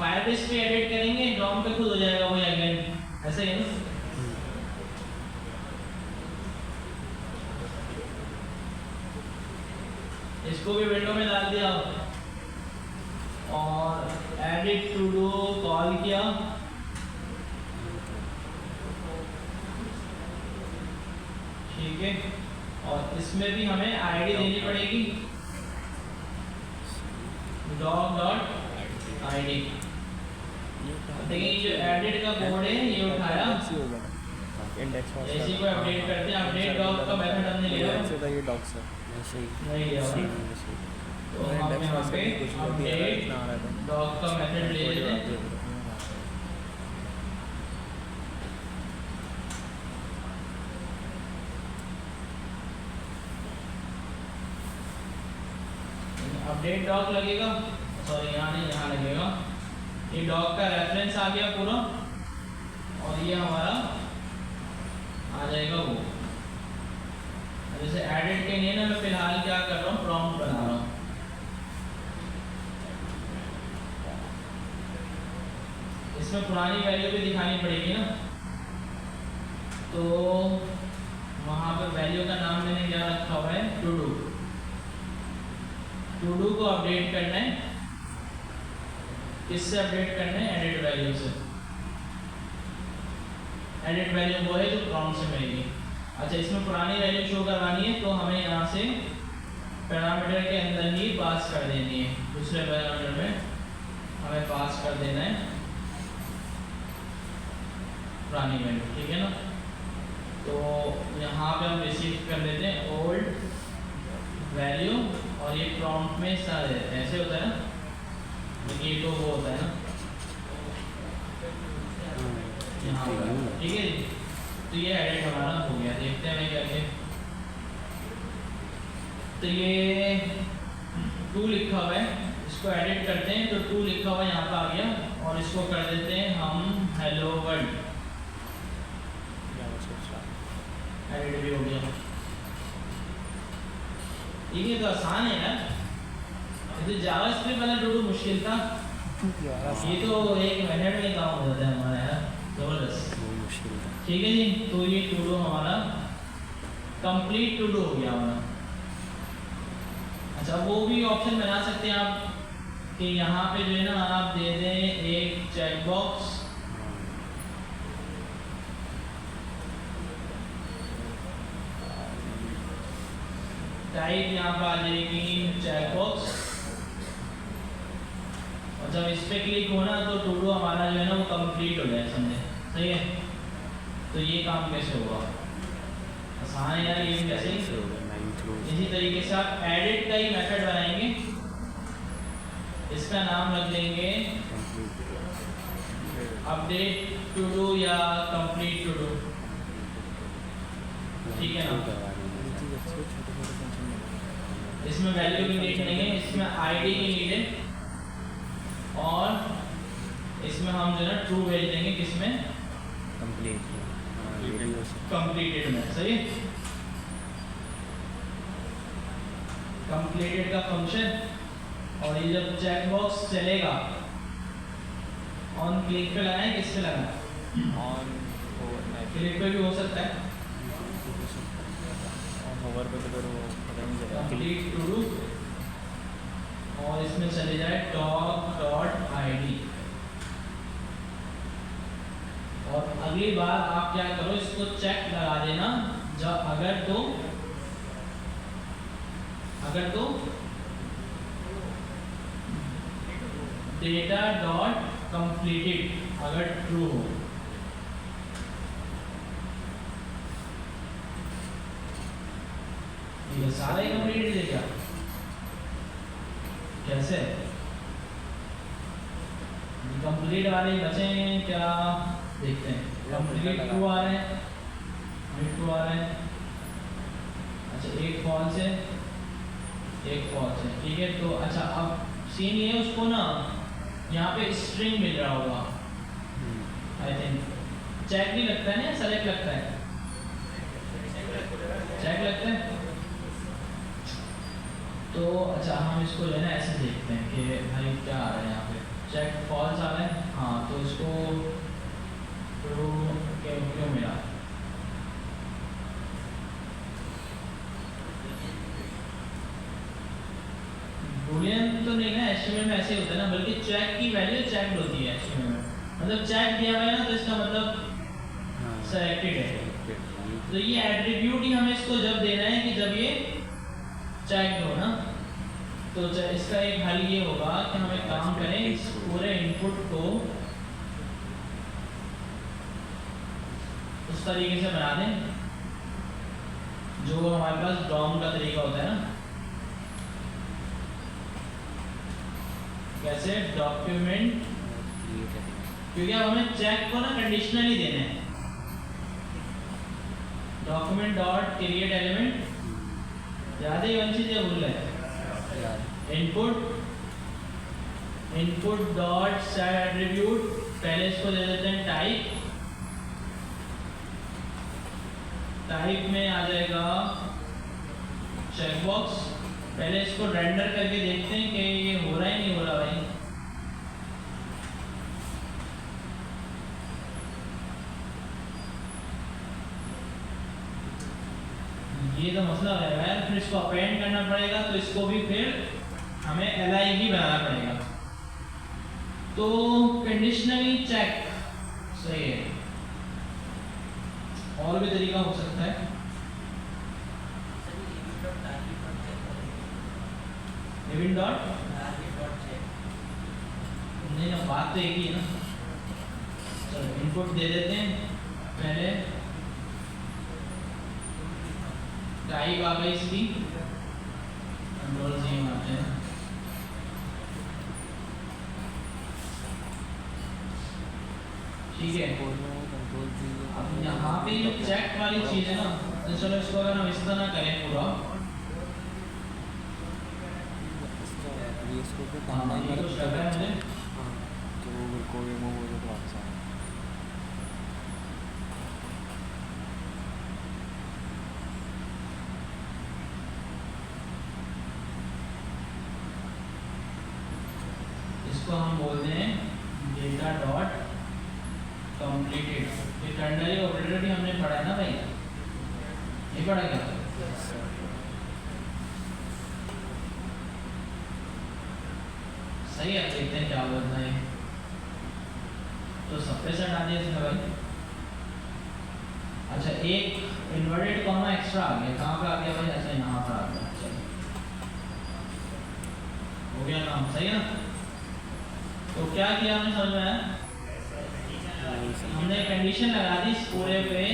फायरबेस पे एडिट करेंगे, डॉम पे खुद हो जाएगा वो अगेन, ऐसा ही है ना। इसको भी विंडो में डाल दिया और एडिट टू डू कॉल किया, ठीक है। और इसमें भी हमें आईडी देनी पड़ेगी, डॉग डॉट आईडी। देखिए जो एडिट का कोड है ये उठाया, इसी को अपडेट करते हैं। अपडेट डॉग का मेथड हमने लिया, ये डॉग से नहीं लिया हुआ, तो हम यहाँ पे अपडेट डॉग का मेथड ले लेते हैं। अपडेट डॉग लगेगा, सॉरी यहाँ नहीं, यहाँ लगेगा। ये डॉग का रेफरेंस आ गया पूरा, और ये हमारा आ जाएगा वो। जैसे एडिट के लिए ना मैं फिलहाल क्या कर रहा हूँ, प्रॉम्प्ट बना रहा हूँ। इसमें पुरानी वैल्यू भी दिखानी पड़ेगी ना, तो वहाँ पर वैल्यू का नाम मैंने क्या रखा हुआ है, टू डू। टू डू को अपडेट करना है, किससे अपडेट करना है, एडिट वैल्यू से। एडिट वैल्यू वो है जो प्रॉम्प्ट से मिलेगी। अच्छा, इसमें पुरानी वैल्यू शो करवानी है, तो हमें यहाँ से पैरामीटर के अंदर ही पास कर देनी है, दूसरे पैरामीटर में हमें पास कर देना है पुरानी वैल्यू, ठीक है ना। तो यहाँ पे हम रिसीव कर लेते हैं ओल्ड वैल्यू, और ये प्रॉम्प्ट में सारे ऐसे होता है ना, ये तो वो होता है ना यहाँ, ठीक है जी। तो ये एडिट हमारा हो गया, देखते हैं मैं क्या क्या। तो ये 2 लिखा हुआ है, इसको एडिट करते हैं तो 2 लिखा हुआ यहाँ पे आ गया और इसको कर देते हैं हम हेलो वर्ल्ड। एडिट भी हो गया। ये तो आसान है यार, ये तो जावास्क्रिप्ट वाला टू मुश्किल था, ये तो 1 मिनट में काम हो जाता है हमारा यार, जबरदस्त। मुश्किल था। ठीक है जी, तो ये टू डू हमारा कंप्लीट टू डू हो गया हमारा। अच्छा, वो भी ऑप्शन बना सकते हैं आप कि यहाँ पे जो है ना आप दे दें एक चेक बॉक्स, टाइप यहाँ पर आ जाएगी चेक बॉक्स, और जब इस पे क्लिक होना तो टू डू हमारा जो है ना वो कंप्लीट हो जाए, समझे? सही है। तो ये काम कैसे होगा? आसान है यार, ये भी कैसे ही इसी तरीके से आप एडिट का ही मेथड बनाएंगे, इसका नाम रख देंगे अपडेट टू डू या कंप्लीट टू डू, ठीक है ना? इसमें वैल्यू की नीड नहीं है, इसमें आईडी की नीड है, और इसमें हम जो है ना ट्रू भेज देंगे, किसमें? कंप्लीटेड में। सही है। कंप्लीटेड का फंक्शन, और ये जब चेक बॉक्स चलेगा ऑन क्लिक पे लगाएं, किस पे लगाएं? ऑन क्लिक पे भी हो सकता है, होवर पे तो वो पता नहीं चलेगा। कंप्लीट टू डू, और इसमें चले जाए talk.id, और अगली बार आप क्या करो, इसको चेक लगा देना जब अगर तो डेटा डॉट कंप्लीटेड अगर ट्रू हो, ये सारा ही कंप्लीट है क्या? कैसे कंप्लीट वाले बचे हैं क्या? देखते हैं। कंप्लीट ट्रू आ रहे हैं, ट्रू आ रहे हैं। अच्छा, एक फॉल्स है, एक फॉल्स है, ठीक है। तो अच्छा, अब सीन ये है, उसको ना यहाँ पे स्ट्रिंग मिल रहा होगा, आई थिंक। चेक भी लगता है ना, सेलेक्ट लगता है, चेक लगता है। तो अच्छा, हम इसको जो है ना ऐसे देखते हैं कि भाई क्या आ रहा है यहाँ पे, चेक फॉल्स आ रहा है। हाँ, तो इसको क्यों मिला? बूलियन तो नहीं ना, एचटीएमएल में ऐसे होता है ना, बल्कि चेक की वैल्यू चेक्ड होती है एचटीएमएल में, मतलब चेक दिया हुआ है ना, तो इसका मतलब सेलेक्टेड है। तो ये एट्रीब्यूट ही हमें इसको जब देना है कि जब ये चेक हो ना, तो इसका एक हल ये होगा कि हम एक काम करें, इस पूरे इनपुट को उस तरीके से बना दें जो हमारे पास डॉम का तरीका होता है ना। कैसे? डॉक्यूमेंट, क्योंकि अब हमें चेक को ना कंडीशनली देना है। डॉक्यूमेंट डॉट क्रिएट एलिमेंट, याद है? कौन चीज़ है, भूल गए? इनपुट डॉट सेट एट्रीब्यूट, पहले इसको दे देते हैं टाइप, टाइप में आ जाएगा चेकबॉक्स। पहले इसको रेंडर करके देखते हैं कि ये हो रहा है नहीं हो रहा भाई। ये तो मसला है यार, फिर इसको अपेंड करना पड़ेगा, तो इसको भी फिर हमें एलआई ही बनाना पड़ेगा। तो कंडीशनली चेक सही है, और भी तरीका हो सकता है। इवेंट डॉट नहीं ना, बात तो एक ही है ना। चलो इनपुट दे देते हैं, पहले टाइप आ गई इसकी, कंट्रोल जी मारते हैं, ठीक है। अब यहाँ यहाँ पे जो चेक वाली चीज है ना, तो चलो इसको अगर हम इस तरह करें पूरा, ये इसको क्या हाँ करना ये है कुछ लग रहा है मुझे। तो वो मेरे को रिमूव हो जाए तो अच्छा है। इसको हम बोलते हैं डेटा डॉट कंप्लीटेड। ये टर्नरी ऑपरेटर भी हमने पढ़ा है ना भाई, ये पढ़ा क्या? सही है, देखते हैं क्या बोलना है। तो सप्रेसर डाल दिया इसमें भाई। अच्छा, एक इन्वर्टेड कॉमा एक्स्ट्रा आ गया, कहाँ पे आ गया भाई? अच्छा यहाँ पर आ गया। चलो हो गया काम, सही है ना? तो क्या किया हमने, समझ में आया? हमने कंडीशन लगा दी इस पूरे पे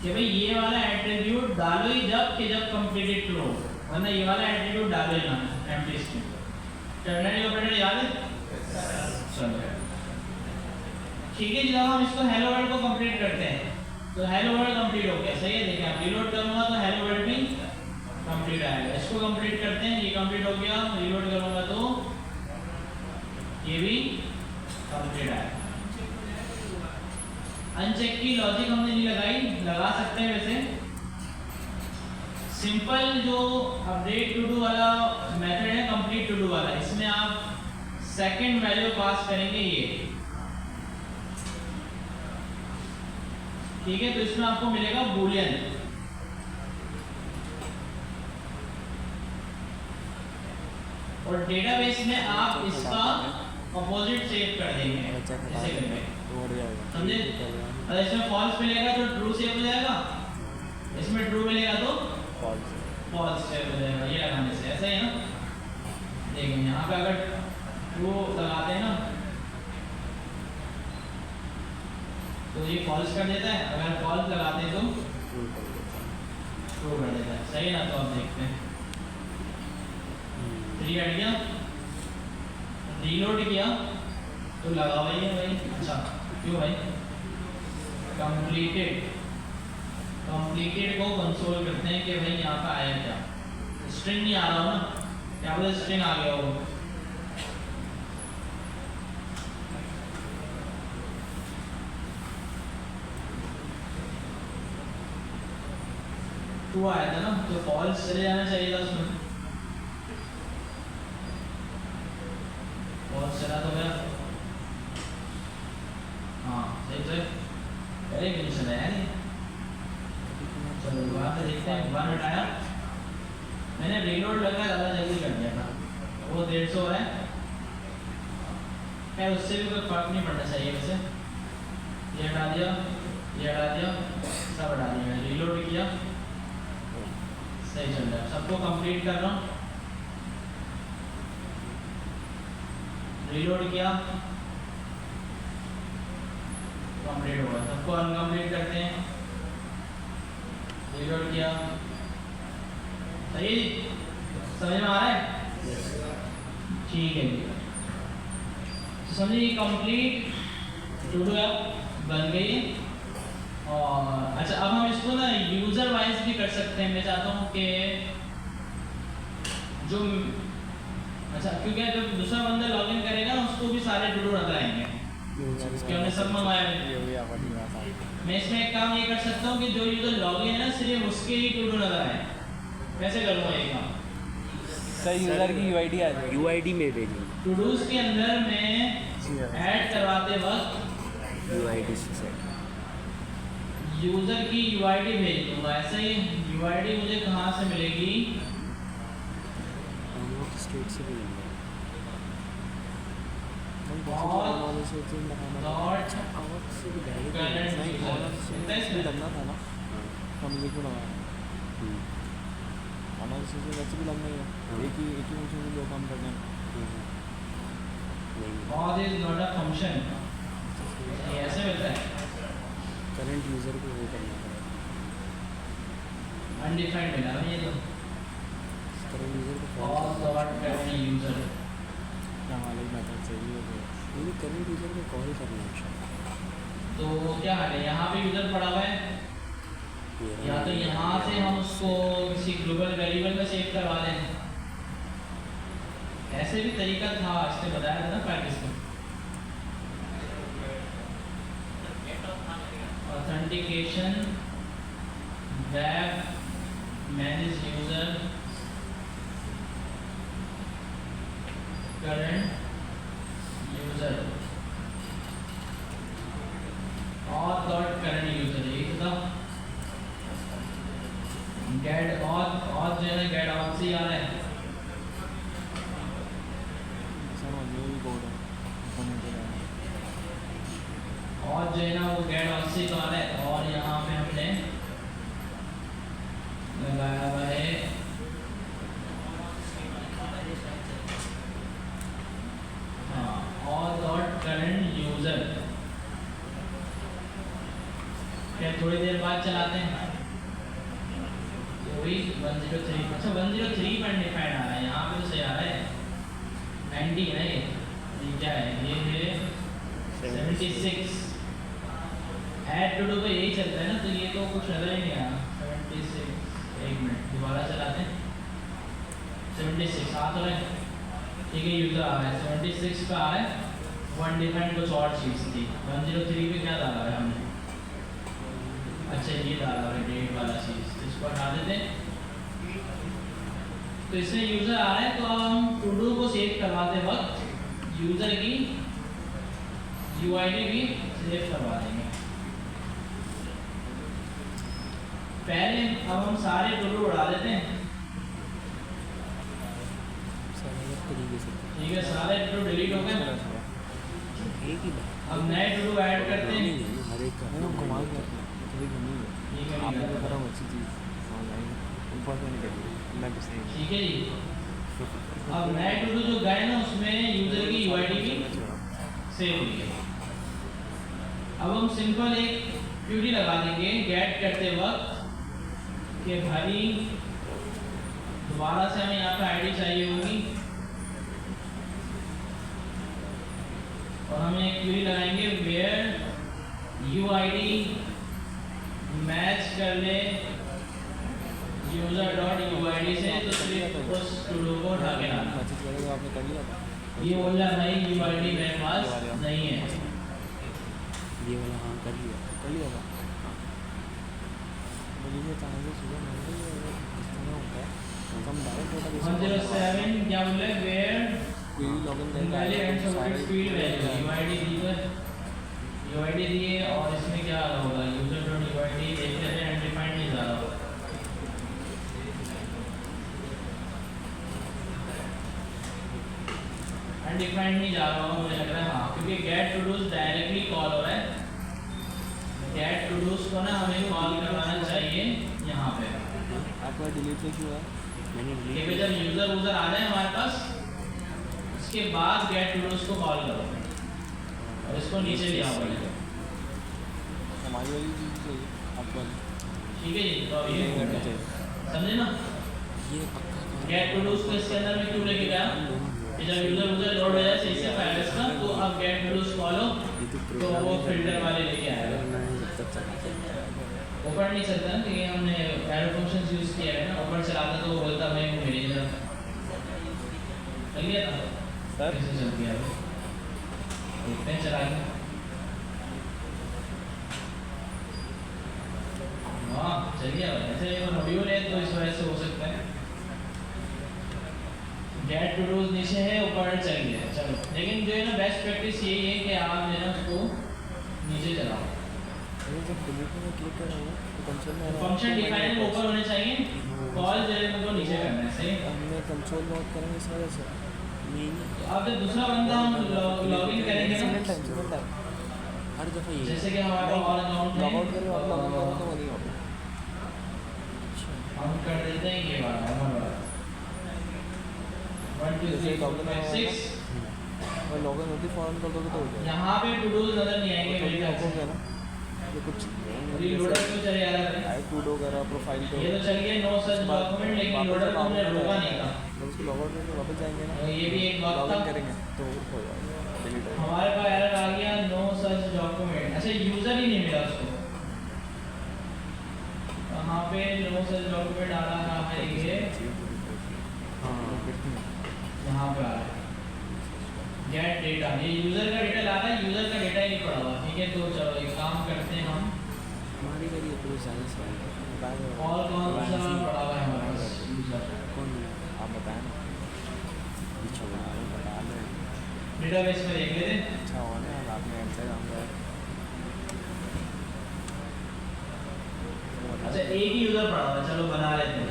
कि भाई ये वाला एट्रीब्यूट डालो ही जब कंप्लीटेड ट्रू, वरना ये वाला एट्रीब्यूट डालो ही ना एम्प्टी स्ट्रिंग। टर्नरी ऑपरेटर याद है? चलो ठीक है जी, जब हम इसको हेलो वर्ल्ड को कंप्लीट करते हैं तो हेलो वर्ल्ड कंप्लीट हो गया, सही है। देखिए आप रीलोड करूंगा तो हेलो वर्ल्ड भी कंप्लीट आएगा। इसको कंप्लीट करते हैं, ये कंप्लीट हो गया। रीलोड करूंगा तो ये भी कंप्लीट आएगा। अनचेक की लॉजिक हमने नहीं लगाई, लगा सकते हैं वैसे। सिंपल जो अपडेट टू डू वाला मेथड है, कंप्लीट टू डू वाला, इसमें आप सेकंड वैल्यू पास करेंगे ये, ठीक है। तो इसमें आपको मिलेगा बूलियन, और डेटाबेस में आप इसका अपोजिट सेव कर देंगे, ऐसे करेंगे, समझे? अगर इसमें फॉल्स मिलेगा तो ट्रू सेव हो जाएगा, इसमें ट्रू मिलेगा तो फॉल्स सेव हो जाएगा, ये लगाने से। ऐसा ही है ना? देखिए यहाँ पे अगर ट्रू लगाते हैं ना तो ये फॉल्स कर देता है, अगर फॉल्स लगाते हैं तो ट्रू कर देता है, सही है ना? तो आप देखते हैं 3 हट गया, रीलोड किया तो लगा हुआ ही है भाई। अच्छा क्यों भाई? कंप्लीटेड को कंसोल करते हैं कि भाई यहाँ पे आया क्या, स्ट्रिंग नहीं आ रहा हो ना, क्या बोले स्ट्रिंग आ गया हो। ट्रू आया था ना, तो फॉल्स चले जाना चाहिए था उसमें, फॉल्स चला तो गया। हाँ सही तो है, पहले क्यों चला यार ये? चलो वहाँ पे देखते हैं। 1 हटाया मैंने, रीलोड लगा ज़्यादा जल्दी कर दिया था, वो 150 हो रहा है। खैर उससे भी कोई फर्क नहीं पड़ना चाहिए वैसे। ये हटा दिया, ये हटा दिया, सब हटा दिया, रीलोड किया, सही चल रहा है। सबको कंप्लीट कर रहा हूँ, रीलोड किया, कंप्लीट हुआ। सबको अनकम्प्लीट करते हैं, रीलोड किया, सही समझ में आ रहा है? ठीक है जी। तो समझिए कंप्लीट टू डू बन गई है। और अच्छा अब हम इसको ना यूजर वाइज भी कर सकते हैं। मैं चाहता हूँ कि जो अच्छा क्योंकि जब दूसरा बंदा लॉगिन करेगा ना उसको भी सारे टू डू नजर आएंगे कि हमने सब मंगाया है। मैं इसमें एक काम ये कर सकता हूँ कि जो यूजर लॉगिन है ना सिर्फ उसके ही टू डू नजर आए। कैसे करूँगा ये काम? सर यूज़र की यूआईडी आ जाएगी, यूआईडी में भेजिए। टू डूज के अंदर मैं ऐड करवाते वक्त यूआईडी से सेट यूजर की यूआईडी भेज दूंगा। ऐसे ही यूआईडी मुझे कहाँ से मिलेगी? स्टेट से भेजेंगे। लगना था ना, हम ये क्यों लगाया? अनालिसिस में वैसे भी लगना ही है, एक ही फंक्शन में 2 काम करना है। और इज नॉट अ फंक्शन, ये ऐसे मिलता है। करंट यूज़र को वो करना पड़ेगा, अनडिफाइंड मिला ना ये तो। करंट यूज़र को और डॉट करंट यूजर क्या वाला मेथड चाहिए, तो ये करंट यूज़र को कॉल करना है। तो क्या हाल है, यहाँ पे यूजर पड़ा हुआ है, या तो यहाँ से हम उसको किसी ग्लोबल वेरिएबल में सेव करवा दें, ऐसे भी तरीका था, इसने बताया था ना प्रैक्टिस में। Authentication web manage user current user और डॉट करंट यूजर, एक था गेट और जो है गेट ऑन से आ रहा है, और जो है ना वो गेट ऑन से आ रहा है, और यहाँ पे हमने लगाया हुआ है हाँ और डॉट करंट यूजर। क्या थोड़ी देर बाद चलाते हैं, वही 103, अच्छा 103 पर डिफाइंड आ रहा है, यहाँ पे तो सही आ रहा है 90 है, ये क्या है, ये है 76। ऐड टू डू पे यही चलता है ना, तो ये तो कुछ नजर ही नहीं आया 76। एक मिनट दोबारा चलाते हैं, 76 आ तो है, ठीक है यूजर आ रहा है 76 पे आ रहा है, वन डिफाइंड कुछ और चीज़ थी, 103 पे क्या डाला है हमने, अच्छा ये डाला है डेट वाला चीज़, इसको हटा देते हैं। तो इसमें यूजर आ रहा है, तो अब हम टू डू को सेव करवाते वक्त यूजर की यूआईडी भी सेव करवा देंगे। पहले अब हम सारे टू डू उड़ा देते हैं, ठीक है सारे टू डू डिलीट हो गए, अब नए टू डू ऐड करते हैं, ठीक है जी। अब नए टू डू जो गए ना उसमें यूजर की यूआईडी भी सेव हुई है। अब हम सिंपल एक क्यूरी लगा देंगे गेट करते वक्त कि भाई दोबारा से हमें यहाँ पे आईडी चाहिए होगी, और हम एक क्यूरी लगाएंगे वेयर यूआईडी मैच कर ले यूजर डॉट यूआईडी से, तो सिर्फ उस टू डू को उठा के डालना, आपने कर लिया था ये बोल रहा भाई यूआईडी मेरे पास नहीं है, ये वाला, हाँ कर लिया था। मुझे चाहते सुबह नहीं होता है, हम डायरेक्ट 107 क्या बोले वेयर लॉगिन यूआईडी दिए, और इसमें क्या होगा यूजर डॉट यूआईडी देख लेते हैं, अनडिफाइंड नहीं जा रहा होगा, अनडिफाइंड नहीं जा रहा होगा मुझे लग रहा है, हाँ क्योंकि get to does directly call हो रहा है, गेट टू डूज को ना हमें कॉल करवाना चाहिए यहाँ पे, आपका डिलीट क्यों है, मैंने ठीक है जब यूजर यूजर आ जाए हमारे पास, उसके बाद गेट टू डूज को कॉल करो और इसको नीचे ले आओ भाई, हमारी वाली चीज़ चाहिए आपको, ठीक है जी। तो अब ये करना चाहिए, समझे ना, ये पक्का गेट टू डूज को इसके अंदर में क्यों लेके गया, कि जब यूजर यूजर लोड हो जाए सही से फाइल्स का, तो अब गेट टू डूज कॉल हो तो वो फिल्टर वाले लेके आएगा, ऊपर नहीं चलता ना, क्योंकि हमने एरो फंक्शंस यूज किया है ना, ऊपर चलाता तो वो बोलता मैं वो भेज रहा चल गया था सर कैसे चल गया, देखते हैं चला के, हाँ चल गया ऐसे मॉड्यूल है तो इस वजह से हो सकता है, गेट टू डूज नीचे है ऊपर चल गया, चलो लेकिन जो है ना बेस्ट प्रैक्टिस यही है कि आप जो है ना उसको नीचे चलाओ, जब डिलीट में क्लिक करेंगे तो कंसोल में फंक्शन डिफाइन ऊपर होने चाहिए, कॉल जो है उनको नीचे करना है, सही। हमने कंसोल लॉग करेंगे इस वजह से नहीं, अब जब दूसरा बंदा हम लॉगिन करेंगे ना, हर दफ़ा ये जैसे कि हमारे पास और अकाउंट लॉग आउट करें और लॉग इन करें तो वो नहीं होगा, हम कर देते हैं ये वाला हमारा 1 2 3 4 5 6, और लॉग इन होती फॉर्म कर दोगे तो हो जाएगा, यहाँ पे टू डूज नजर नहीं आएंगे मेरे ख्याल से, होगा ना ये कुछ रीलोडर क्यों चले जा रहा है, टू डो वगैरह प्रोफाइल पे ये तो चल गया नो सच डॉक्यूमेंट, लेकिन लोडर को हमने रोका नहीं था, लॉग आउट करके वापस जाएंगे ना, और ये भी एक वक्त लॉग इन था। करेंगे तो हो जाएगा डिलीट हो हमारे पास एरर आ गया नो सर्च डॉक्यूमेंट। अच्छा यूजर ही नहीं मिला उसको, कहाँ पे नो सर्च डॉक्यूमेंट आ रहा है ये, हाँ यहाँ पे आ रहा है गेट डेटा, ये यूजर का डेटा ला रहा है, यूजर का डेटा ही नहीं पड़ा हुआ। ठीक है तो चलो एक काम करते हैं हम, हमारी करिए पूरी सारी सवाल और कौन सा पड़ा हुआ है हमारे पास यूजर, कौन आप बताएं ना, पीछे बता लें डेटाबेस में देख लेते हैं। अच्छा हुआ ना रात में इंस्टाग्राम पर। अच्छा एक ही यूजर पड़ा हुआ है, चलो बना लेते हैं।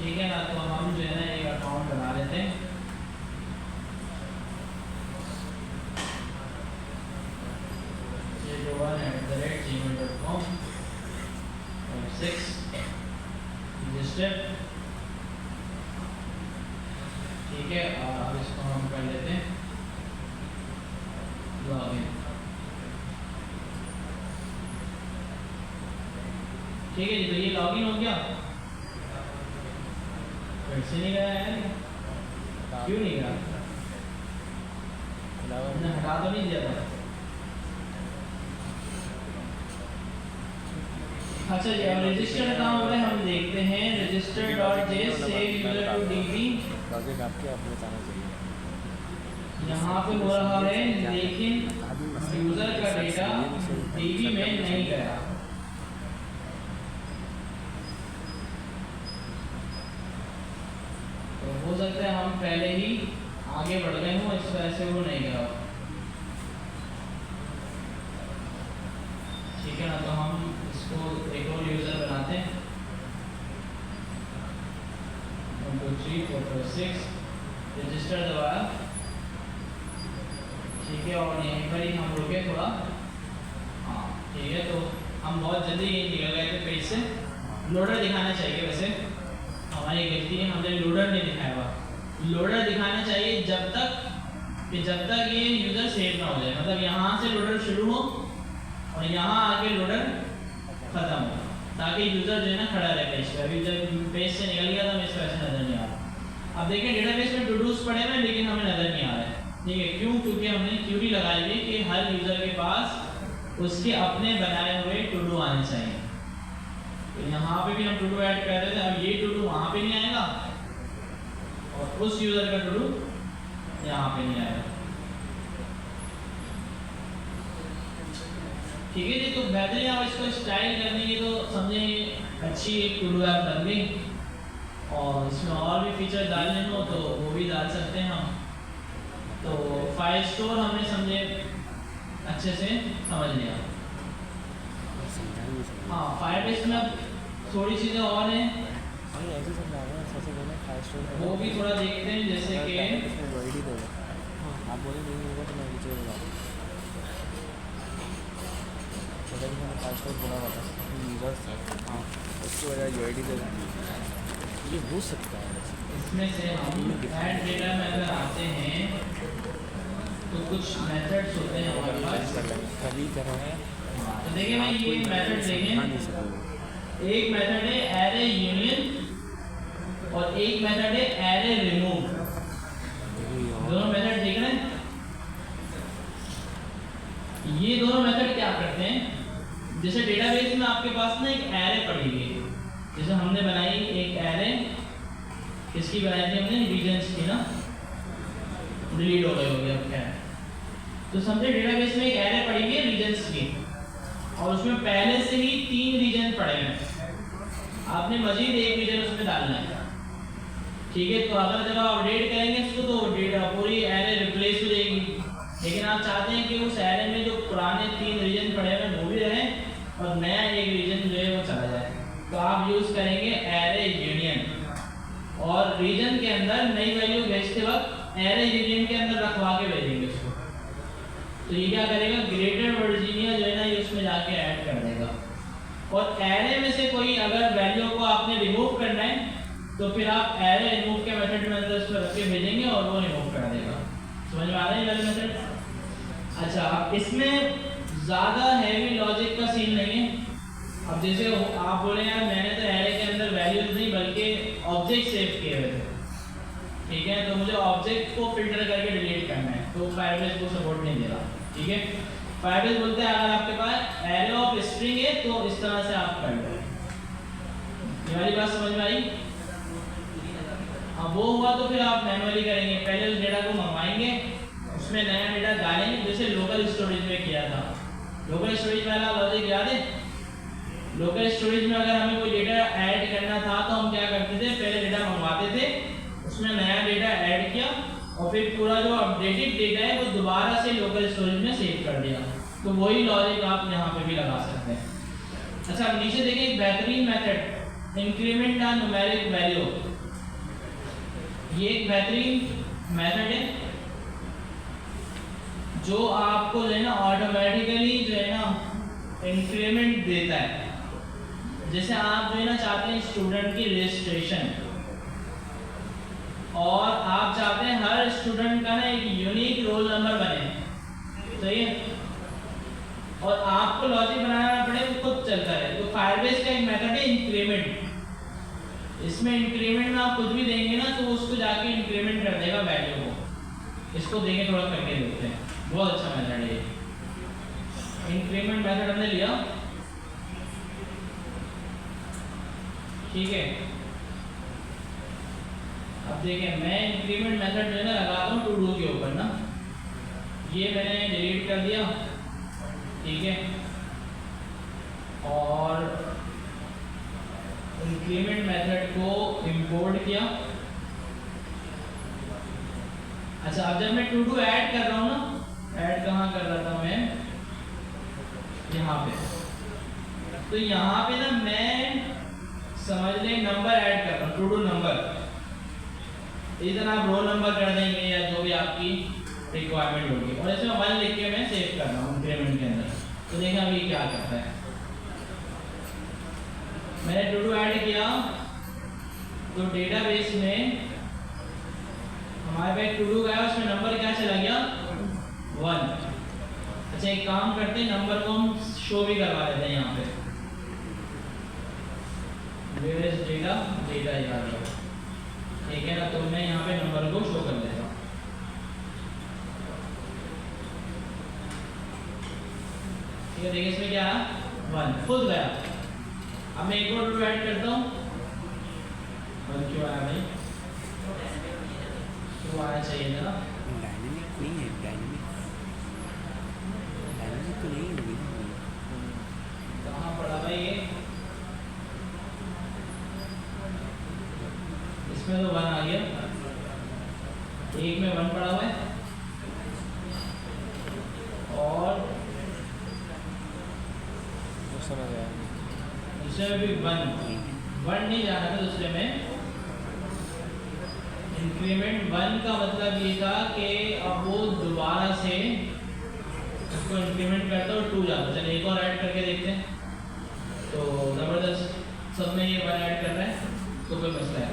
ठीक है ना, तो हम जो है ना एक अकाउंट बना लेते हैं। gmail.com 6 register. ठीक है और अब इसको हम कर लेते हैं लॉगिन। ठीक है जी, तो ये लॉगिन हो गया। फिर से नहीं गया यार, क्यों नहीं गया? हमने हटा तो नहीं दिया था। अच्छा जी, अब रजिस्टर कहाँ हो रहा है हम देखते हैं। Register dot JS save user to DB, login आपके आप बताना चाहिए। यहाँ पे हो रहा है लेकिन यूजर का डेटा डीबी में नहीं गया। तो हो सकता है हम पहले ही आगे बढ़ गए हों, इस वजह से वो नहीं गया। ठीक है ना, तो हम इसको एक और यूजर बनाते हैं 1 2 3 4 5 6 रजिस्टर दबाया। ठीक है और यहीं पर ही हम रुके थोड़ा। हाँ ठीक है, तो हम बहुत जल्दी निकल गए थे पेज से। लोडर दिखाना चाहिए, वैसे हमारी गलती है, हमने लोडर नहीं दिखाया हुआ। लोडर दिखाना चाहिए जब तक ये यूजर सेव ना हो जाए, मतलब यहाँ से लोडर शुरू हो और यहाँ आके लोडर खत्म हो, ताकि यूजर जो है ना खड़ा रहे पेज पे। अभी जब पेज से निकल गया तो हमें इसको ऐसे नजर नहीं आ रहा। अब देखिए डेटाबेस में टू डूज पड़े हुए लेकिन हमें नजर नहीं आ रहा है। ठीक है, क्यों? क्योंकि हमने क्यूरी लगाई हुई कि हर यूजर के पास उसके अपने बनाए हुए टू डू आने चाहिए। तो यहाँ पे भी हम टू डू ऐड कर रहे थे। अब ये टू डू वहाँ पे नहीं आएगा और उस यूजर का टू डू यहाँ पे नहीं आएगा। ठीक है जी, तो बेहतरीन आप इसको स्टाइल करने की तो समझें अच्छी एक टू डू ऐप बन गई। और इसमें और भी फीचर डालने हो तो वो भी डाल सकते हैं हम। तो फाइल स्टोर हमने समझे अच्छे से समझ लिया। हाँ, फायरबेस में अब थोड़ी चीज़ें और हैं, ऐसे समझा रहे हैं, सबसे पहले फाइल स्टोर वो भी थोड़ा देखते हैं। जैसे कि आईडी दो, आप बोले नहीं होगा तो मैं नीचे बताऊँ। अगर मैंने फाइल स्टोर बोला हुआ था यूजर्स, हाँ उसकी वजह यू आई डी दे देंगे, ये हो सकता है। इसमें से हम ऐड डेटा में अगर आते हैं तो कुछ मेथड्स होते हैं हमारे पास। कभी तरह है तो देखिए मैं ये मेथड देखें, एक मेथड है एरे यूनियन और एक मेथड है एरे रिमूव। दोनों मेथड देख रहे हैं। ये दोनों मेथड क्या करते हैं, जैसे डेटाबेस में आपके पास ना एक एरे पड़ी हुई है, जैसे हमने बनाई एक एरे, किसकी बनाई थी हमने, रीजन्स की ना, डिलीट हो गई होगी अब क्या। तो समझे डेटाबेस में एक एरे पड़ी हुई है रीजन्स की और उसमें पहले से ही 3 रीजन पड़े हैं, आपने मजीद एक रीजन उसमें डालना है। ठीक है, तो अगर जब आप अपडेट करेंगे इसको तो डेटा पूरी एरे रिप्लेस हो जाएगी। लेकिन आप चाहते हैं कि उस एरे में जो पुराने 3 रीजन पड़े हुए वो भी रहें और नया एक रीजन जो है वो चला जाए। तो आप यूज़ करेंगे एरे यूनियन और रीजन के अंदर नई वैल्यू भेजते वक्त एरे यूनियन के अंदर रखवा के भेजेंगे उसको। तो ये क्या करेगा, ग्रेटर वर्जीनिया जो है ना ये उसमें जाके ऐड कर देगा। और एरे में से कोई अगर वैल्यू को आपने रिमूव करना है तो फिर आप एरे रिमूव के मेथड में अंदर उसको रख के भेजेंगे और वो रिमूव कर देगा। समझ में आ रहा है वाला मेथड? अच्छा, अब इसमें ज़्यादा हैवी लॉजिक का सीन नहीं है, अब जैसे आप बोले यार मैंने तो एरे के अंदर वैल्यूज नहीं बल्कि ऑब्जेक्ट सेव किए हुए थे, ठीक है, तो मुझे ऑब्जेक्ट को फिल्टर करके डिलीट करना है, तो फायरबेस को सपोर्ट नहीं दे रहा, ठीक है। फायरबेस बोलते हैं अगर आपके पास एरे ऑफ स्ट्रिंग है तो इस तरह से आप कर लो। ये वाली बात समझ में आई? अब वो हुआ तो फिर आप मैनुअली करेंगे, पहले उस डेटा को मंगवाएंगे, उसमें नया डेटा डालेंगे, जैसे लोकल स्टोरेज में किया था। लोकल स्टोरेज वाला लॉजिक याद है? लोकल स्टोरेज में अगर हमें कोई डेटा ऐड करना था तो हम क्या करते थे, पहले डेटा मंगवाते थे, उसमें नया डेटा ऐड किया और फिर पूरा जो अपडेटेड डेटा है वो दोबारा से लोकल स्टोरेज में सेव कर दिया। तो वही लॉजिक आप यहाँ पे भी लगा सकते हैं। अच्छा, अब नीचे देखिए एक बेहतरीन method, increment the numeric value. ये एक बेहतरीन मेथड है जो आपको जो है ना ऑटोमेटिकली जो है ना इंक्रीमेंट देता है। जैसे आप जो है ना चाहते हैं स्टूडेंट की रजिस्ट्रेशन, और आप चाहते हैं हर स्टूडेंट का ना एक यूनिक रोल नंबर बने, सही है, और आपको लॉजिक बनाना पड़े वो खुद चलता है। तो फायरबेस का एक मेथड है इंक्रीमेंट। इसमें इंक्रीमेंट में आप कुछ भी देंगे ना तो उसको जाके इंक्रीमेंट कर देगा वैल्यू को। इसको देंगे, थोड़ा करके देखते हैं, बहुत अच्छा मेथड है ये। इंक्रीमेंट मेथड हमने लिया, ठीक है। अब देखिए मैं इंक्रीमेंट मेथड जो है ना लगाता हूँ टू डू के ऊपर ना, ये मैंने डिलीट कर दिया, ठीक है, और इंक्रीमेंट मेथड को इंपोर्ट किया। अच्छा, अब जब मैं टू डू ऐड कर रहा हूँ ना, ऐड कहाँ कर रहा था मैं, यहाँ पे, तो यहाँ पे ना मैं समझ लें नंबर ऐड कर रहा हूँ, टू डू नंबर। इधर आप रोल नंबर कर देंगे या जो भी आपकी रिक्वायरमेंट होगी, और इसमें 1 लिख के मैं सेव कर रहा हूँ इंक्रीमेंट के अंदर। तो देखें अभी क्या करता है, मैंने टू डू ऐड किया तो डेटाबेस में हमारे पास टू डू गया, उसमें नंबर क्या चला गया, 1। अच्छा, एक काम करते हैं, नंबर को हम शो भी करवा देते हैं यहाँ पे, वेयर इज डेटा, डेटा याद है, ठीक है ना। तो मैं यहाँ पे नंबर को शो कर देता हूँ, ठीक है। देखिए इसमें क्या है, 1 खुद गया। अब मैं एक और ऐड करता हूँ, 1 क्यों आया भाई, क्यों आना चाहिए था ना, डायनेमिक नहीं है, डायनेमिक तो नहीं है। कहाँ पड़ा भाई ये, इसमें तो 1 आ गया, एक में 1 पड़ा हुआ है, और समझ आया, दूसरे में भी 1 नहीं जाना था दूसरे में। इंक्रीमेंट 1 का मतलब ये था कि अब वो दोबारा से उसको इंक्रीमेंट करता और 2 जाता। चलिए एक और ऐड करके देखते हैं, तो ज़बरदस्त सब में ये 1 ऐड कर रहा है, तो कोई मसला है।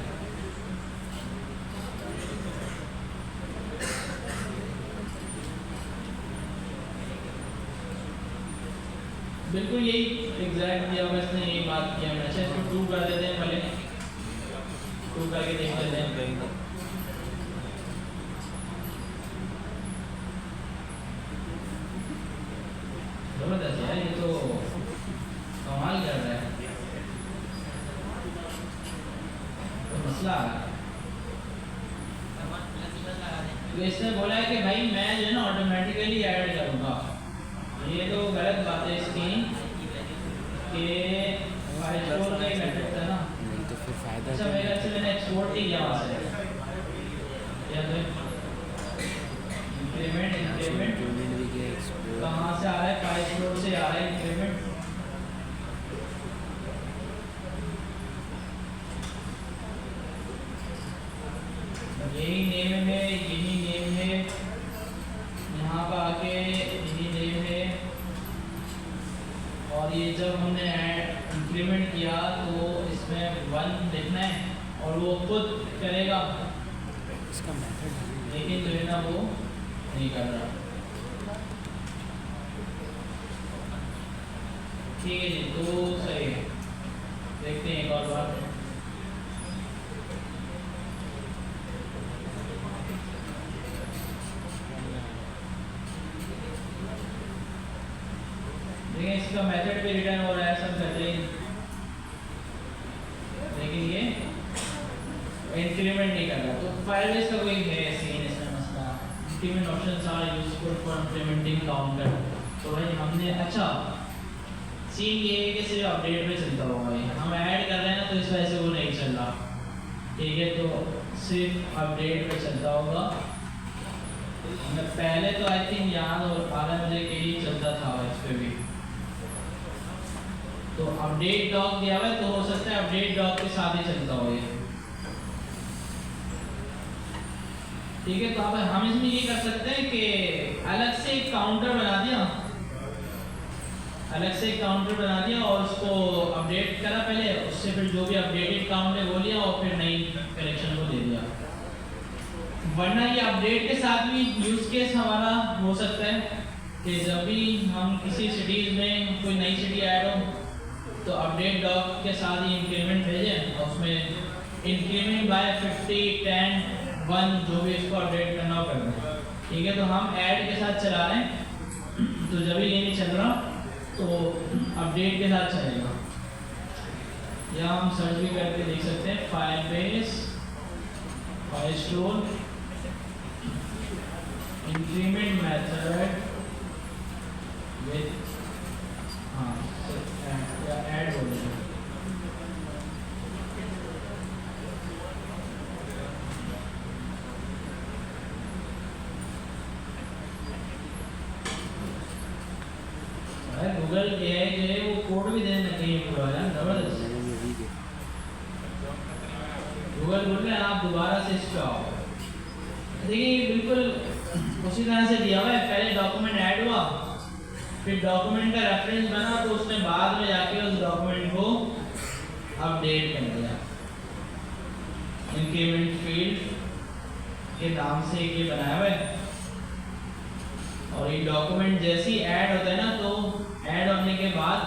बिल्कुल यही एग्जैक्ट दिया हुआ, इसने यही बात किया। मैं अच्छा इसको 2 कर देते हैं, पहले 2 करके देख लेते हैं। जबरदस्त यार, ये तो कमाल कर रहा है, तो मसला आ गया। तो इसने बोला है कि भाई मैं जो है ना ऑटोमेटिकली ऐड करूँगा, ये तो गलत बात है इसकी कि फाइल स्टोर का ही मेथड था ना, तो फिर फायदा अच्छा मेरे ख्याल से मैंने एक्सपोर्ट ही किया वहाँ से, या तो इंक्रीमेंट भी किया, एक्सपोर्ट कहाँ से आ रहा है, फाइल स्टोर से आ रहा है इंक्रीमेंट। यही नेम है, यही नेम है, यहाँ पर आके यही नेम है, और ये जब हमने इंक्रीमेंट किया तो इसमें 1 लिखना है और वो खुद करेगा, इसका मेथड है। लेकिन जो है ना वो नहीं कर रहा। ठीक है जी, तो सही है। देखते हैं एक और बार। देखिए इसका मेथड भी रिटर्न हो रहा है सब बेहतरीन, लेकिन ये इंक्रीमेंट नहीं कर रहा। तो फायरबेस का कोई है सीन इसमें मसला। Increment options are useful for implementing counter. तो भाई हमने अच्छा सीन ये है कि सिर्फ अपडेट पे चलता होगा, ये हम ऐड कर रहे हैं ना, तो इस वजह से वो नहीं चल रहा। ठीक है, तो सिर्फ अपडेट पे चलता होगा। पहले तो आई थिंक याद और आ रहा है मुझे कि ही चलता था इस पे भी। तो अपडेट डॉक दिया हुआ है, तो हो सकता है अपडेट डॉक के साथ ही चलता हो ये। ठीक है, तो अब हम इसमें ये कर सकते हैं कि अलग से एक काउंटर बना दिया, अलग से एक काउंटर बना दिया और उसको अपडेट करा पहले, उससे फिर जो भी अपडेटेड काउंट है वो लिया और फिर नई कलेक्शन को दे दिया। वरना ये अपडेट के साथ भी यूज केस हमारा हो सकता है कि जब भी हम किसी सिटीज में कोई नई सिटी ऐड हो तो अपडेट डॉक के साथ ही इंक्रीमेंट भेजें और उसमें इंक्रीमेंट बाय 50, 10, 1 जो भी इसको अपडेट करना हो कर दें। ठीक है, तो हम ऐड के साथ चला रहे हैं, तो जब भी ये नहीं चल रहा तो अपडेट के साथ चलेगा। या हम सर्च भी करके देख सकते हैं Firebase file store increment method with add बोल दें। गूगल एआई जो है वो कोड भी देने लग गई है पूरा यार, जबरदस्त। गूगल बोल रहे हैं आप दोबारा से इस पे आओ। देखिए ये बिल्कुल उसी तरह से दिया हुआ है, पहले डॉक्यूमेंट ऐड हुआ, फिर डॉक्यूमेंट का रेफरेंस बना, तो उसने बाद में जाके उस डॉक्यूमेंट को अपडेट कर दिया। इंक्रीमेंट फील्ड के नाम से ये बनाया हुआ है, और ये डॉक्यूमेंट जैसे ही ऐड होता है ना, तो ऐड होने के बाद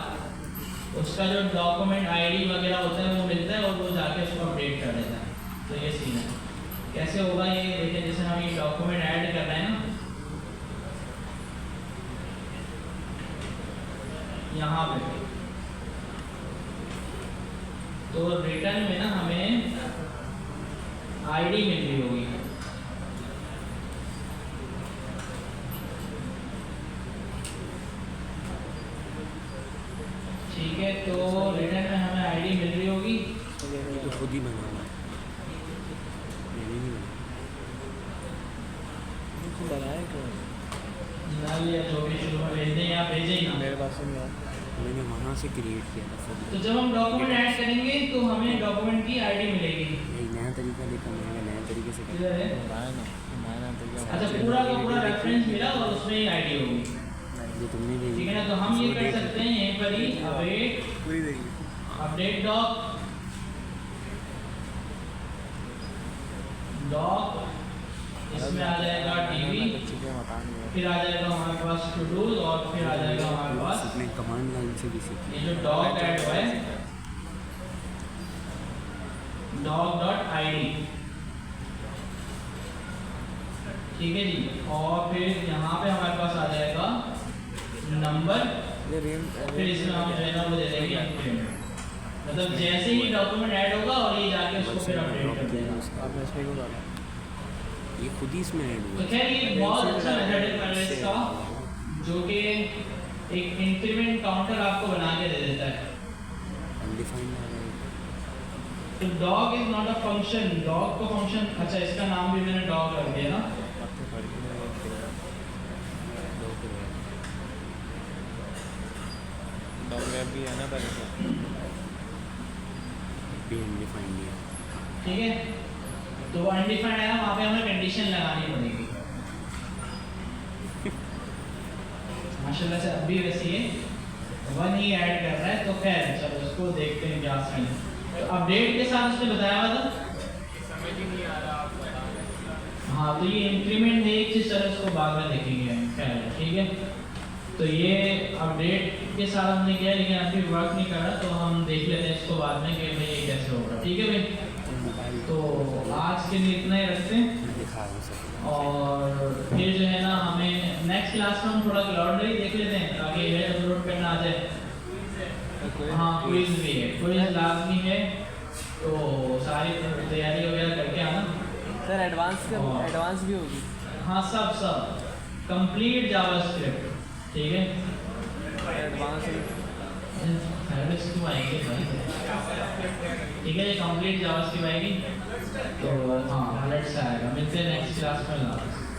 उसका जो डॉक्यूमेंट आईडी वगैरह होता है वो मिलता है और वो जाके उसको अपडेट कर देता है। तो ये सीन है। कैसे होगा ये देखिए, जैसे हम ये डॉक्यूमेंट ऐड कर रहे हैं ना, यहाँ पे तो रिटर्न में ना हमें आईडी मिल रही होगी। ठीक है, तो रिटर्न में हमें आईडी मिल रही होगी। तो खुद ही बना हुआ है, मैंने नहीं बनाया क्यों? या जो भी शुरू में भेज दें या भेजें ही ना, मेरे पास नहीं आया, मैंने वहाँ से क्रिएट किया था खुद। तो जब हम डॉक्यूमेंट ऐड करेंगे तो हमें डॉक्यूमेंट की आईडी मिलेगी। नहीं, नया तरीका देखा मैंने, नया तरीके से किधर है? नया तरीका। अच्छा, पूरा का पूरा रेफरेंस मिला और उसमें ही आईडी होगी। जो तुमने भेजी, ठीक है ना, तो हम ये कर सकते हैं यहीं पर ही अपडेट पूरी देखी, अपडेट डॉक इसमें आ जाएगा टीवी, फिर आ जाएगा हमारे पास टू डूज और फिर आ जाएगा हमारे पास अपने कमांड लाइन से भी सीखी। ये जो डॉग ऐड हुआ है dog.id। ठीक है जी, और फिर यहाँ पे हमारे पास आ जाएगा नंबर, फिर इसमें हम जो है ना वो दे देंगे इंक्रीमेंट। मतलब जैसे ही डॉक्यूमेंट ऐड होगा और ये जाके उसको फिर अपडेट कर देगा। आपने इसमें क्यों डाला? ये खुद ही इसमें ऐड हुआ। तो खैर ये बहुत अच्छा मेथड है फायरबेस का, जो कि एक इंक्रीमेंट काउंटर आपको बना के दे देता है। अनडिफाइंड आ रहा है। तो dog is not a function, dog को फंक्शन, अच्छा इसका नाम भी मैंने डॉग रख दिया ना। डॉग रैप भी है ना पहले भी अनडिफाइंड है। ठीक है, तो वो अनडिफाइंड है ना, वहाँ पे हमें कंडीशन लगानी पड़ेगी। माशाल्लाह से अभी वैसे ये 1 ही ऐड कर रहा है, तो खैर चलो उसको देखते हैं क्या सीन है। तो अपडेट के साथ उसने बताया हुआ था, समझ ही नहीं आ रहा आपको। हाँ तो ये इंक्रीमेंट है एक चीज, चलो उसको बाद में देखेंगे। खैर ठीक है, तो ये अपडेट के साथ हमने किया है, लेकिन अभी वर्क नहीं कर रहा, तो हम देख लेते हैं इसको बाद में कि भाई ये कैसे होगा। ठीक है भाई, तो आज के लिए इतना ही रखते हैं। दिखा वो सब। और फिर जो है ना हमें नेक्स्ट क्लास में हम थोड़ा लॉन्ड्री देख लेते हैं ताकि हेयर अपलोड करना आ जाए। हाँ क्विज भी है, क्विज लाजमी है, तो सारी तैयारी वगैरह करके आना। सर एडवांस का और- एडवांस भी होगी। हाँ सब कंप्लीट जावास्क्रिप्ट। ठीक है, एडवांस सर्विस क्यों आएगी भाई? ठीक है, ये कंप्लीट जावास्क्रिप्ट आएगी, तो हाँ अलर्ट से आएगा। मिलते हैं नेक्स्ट क्लास में।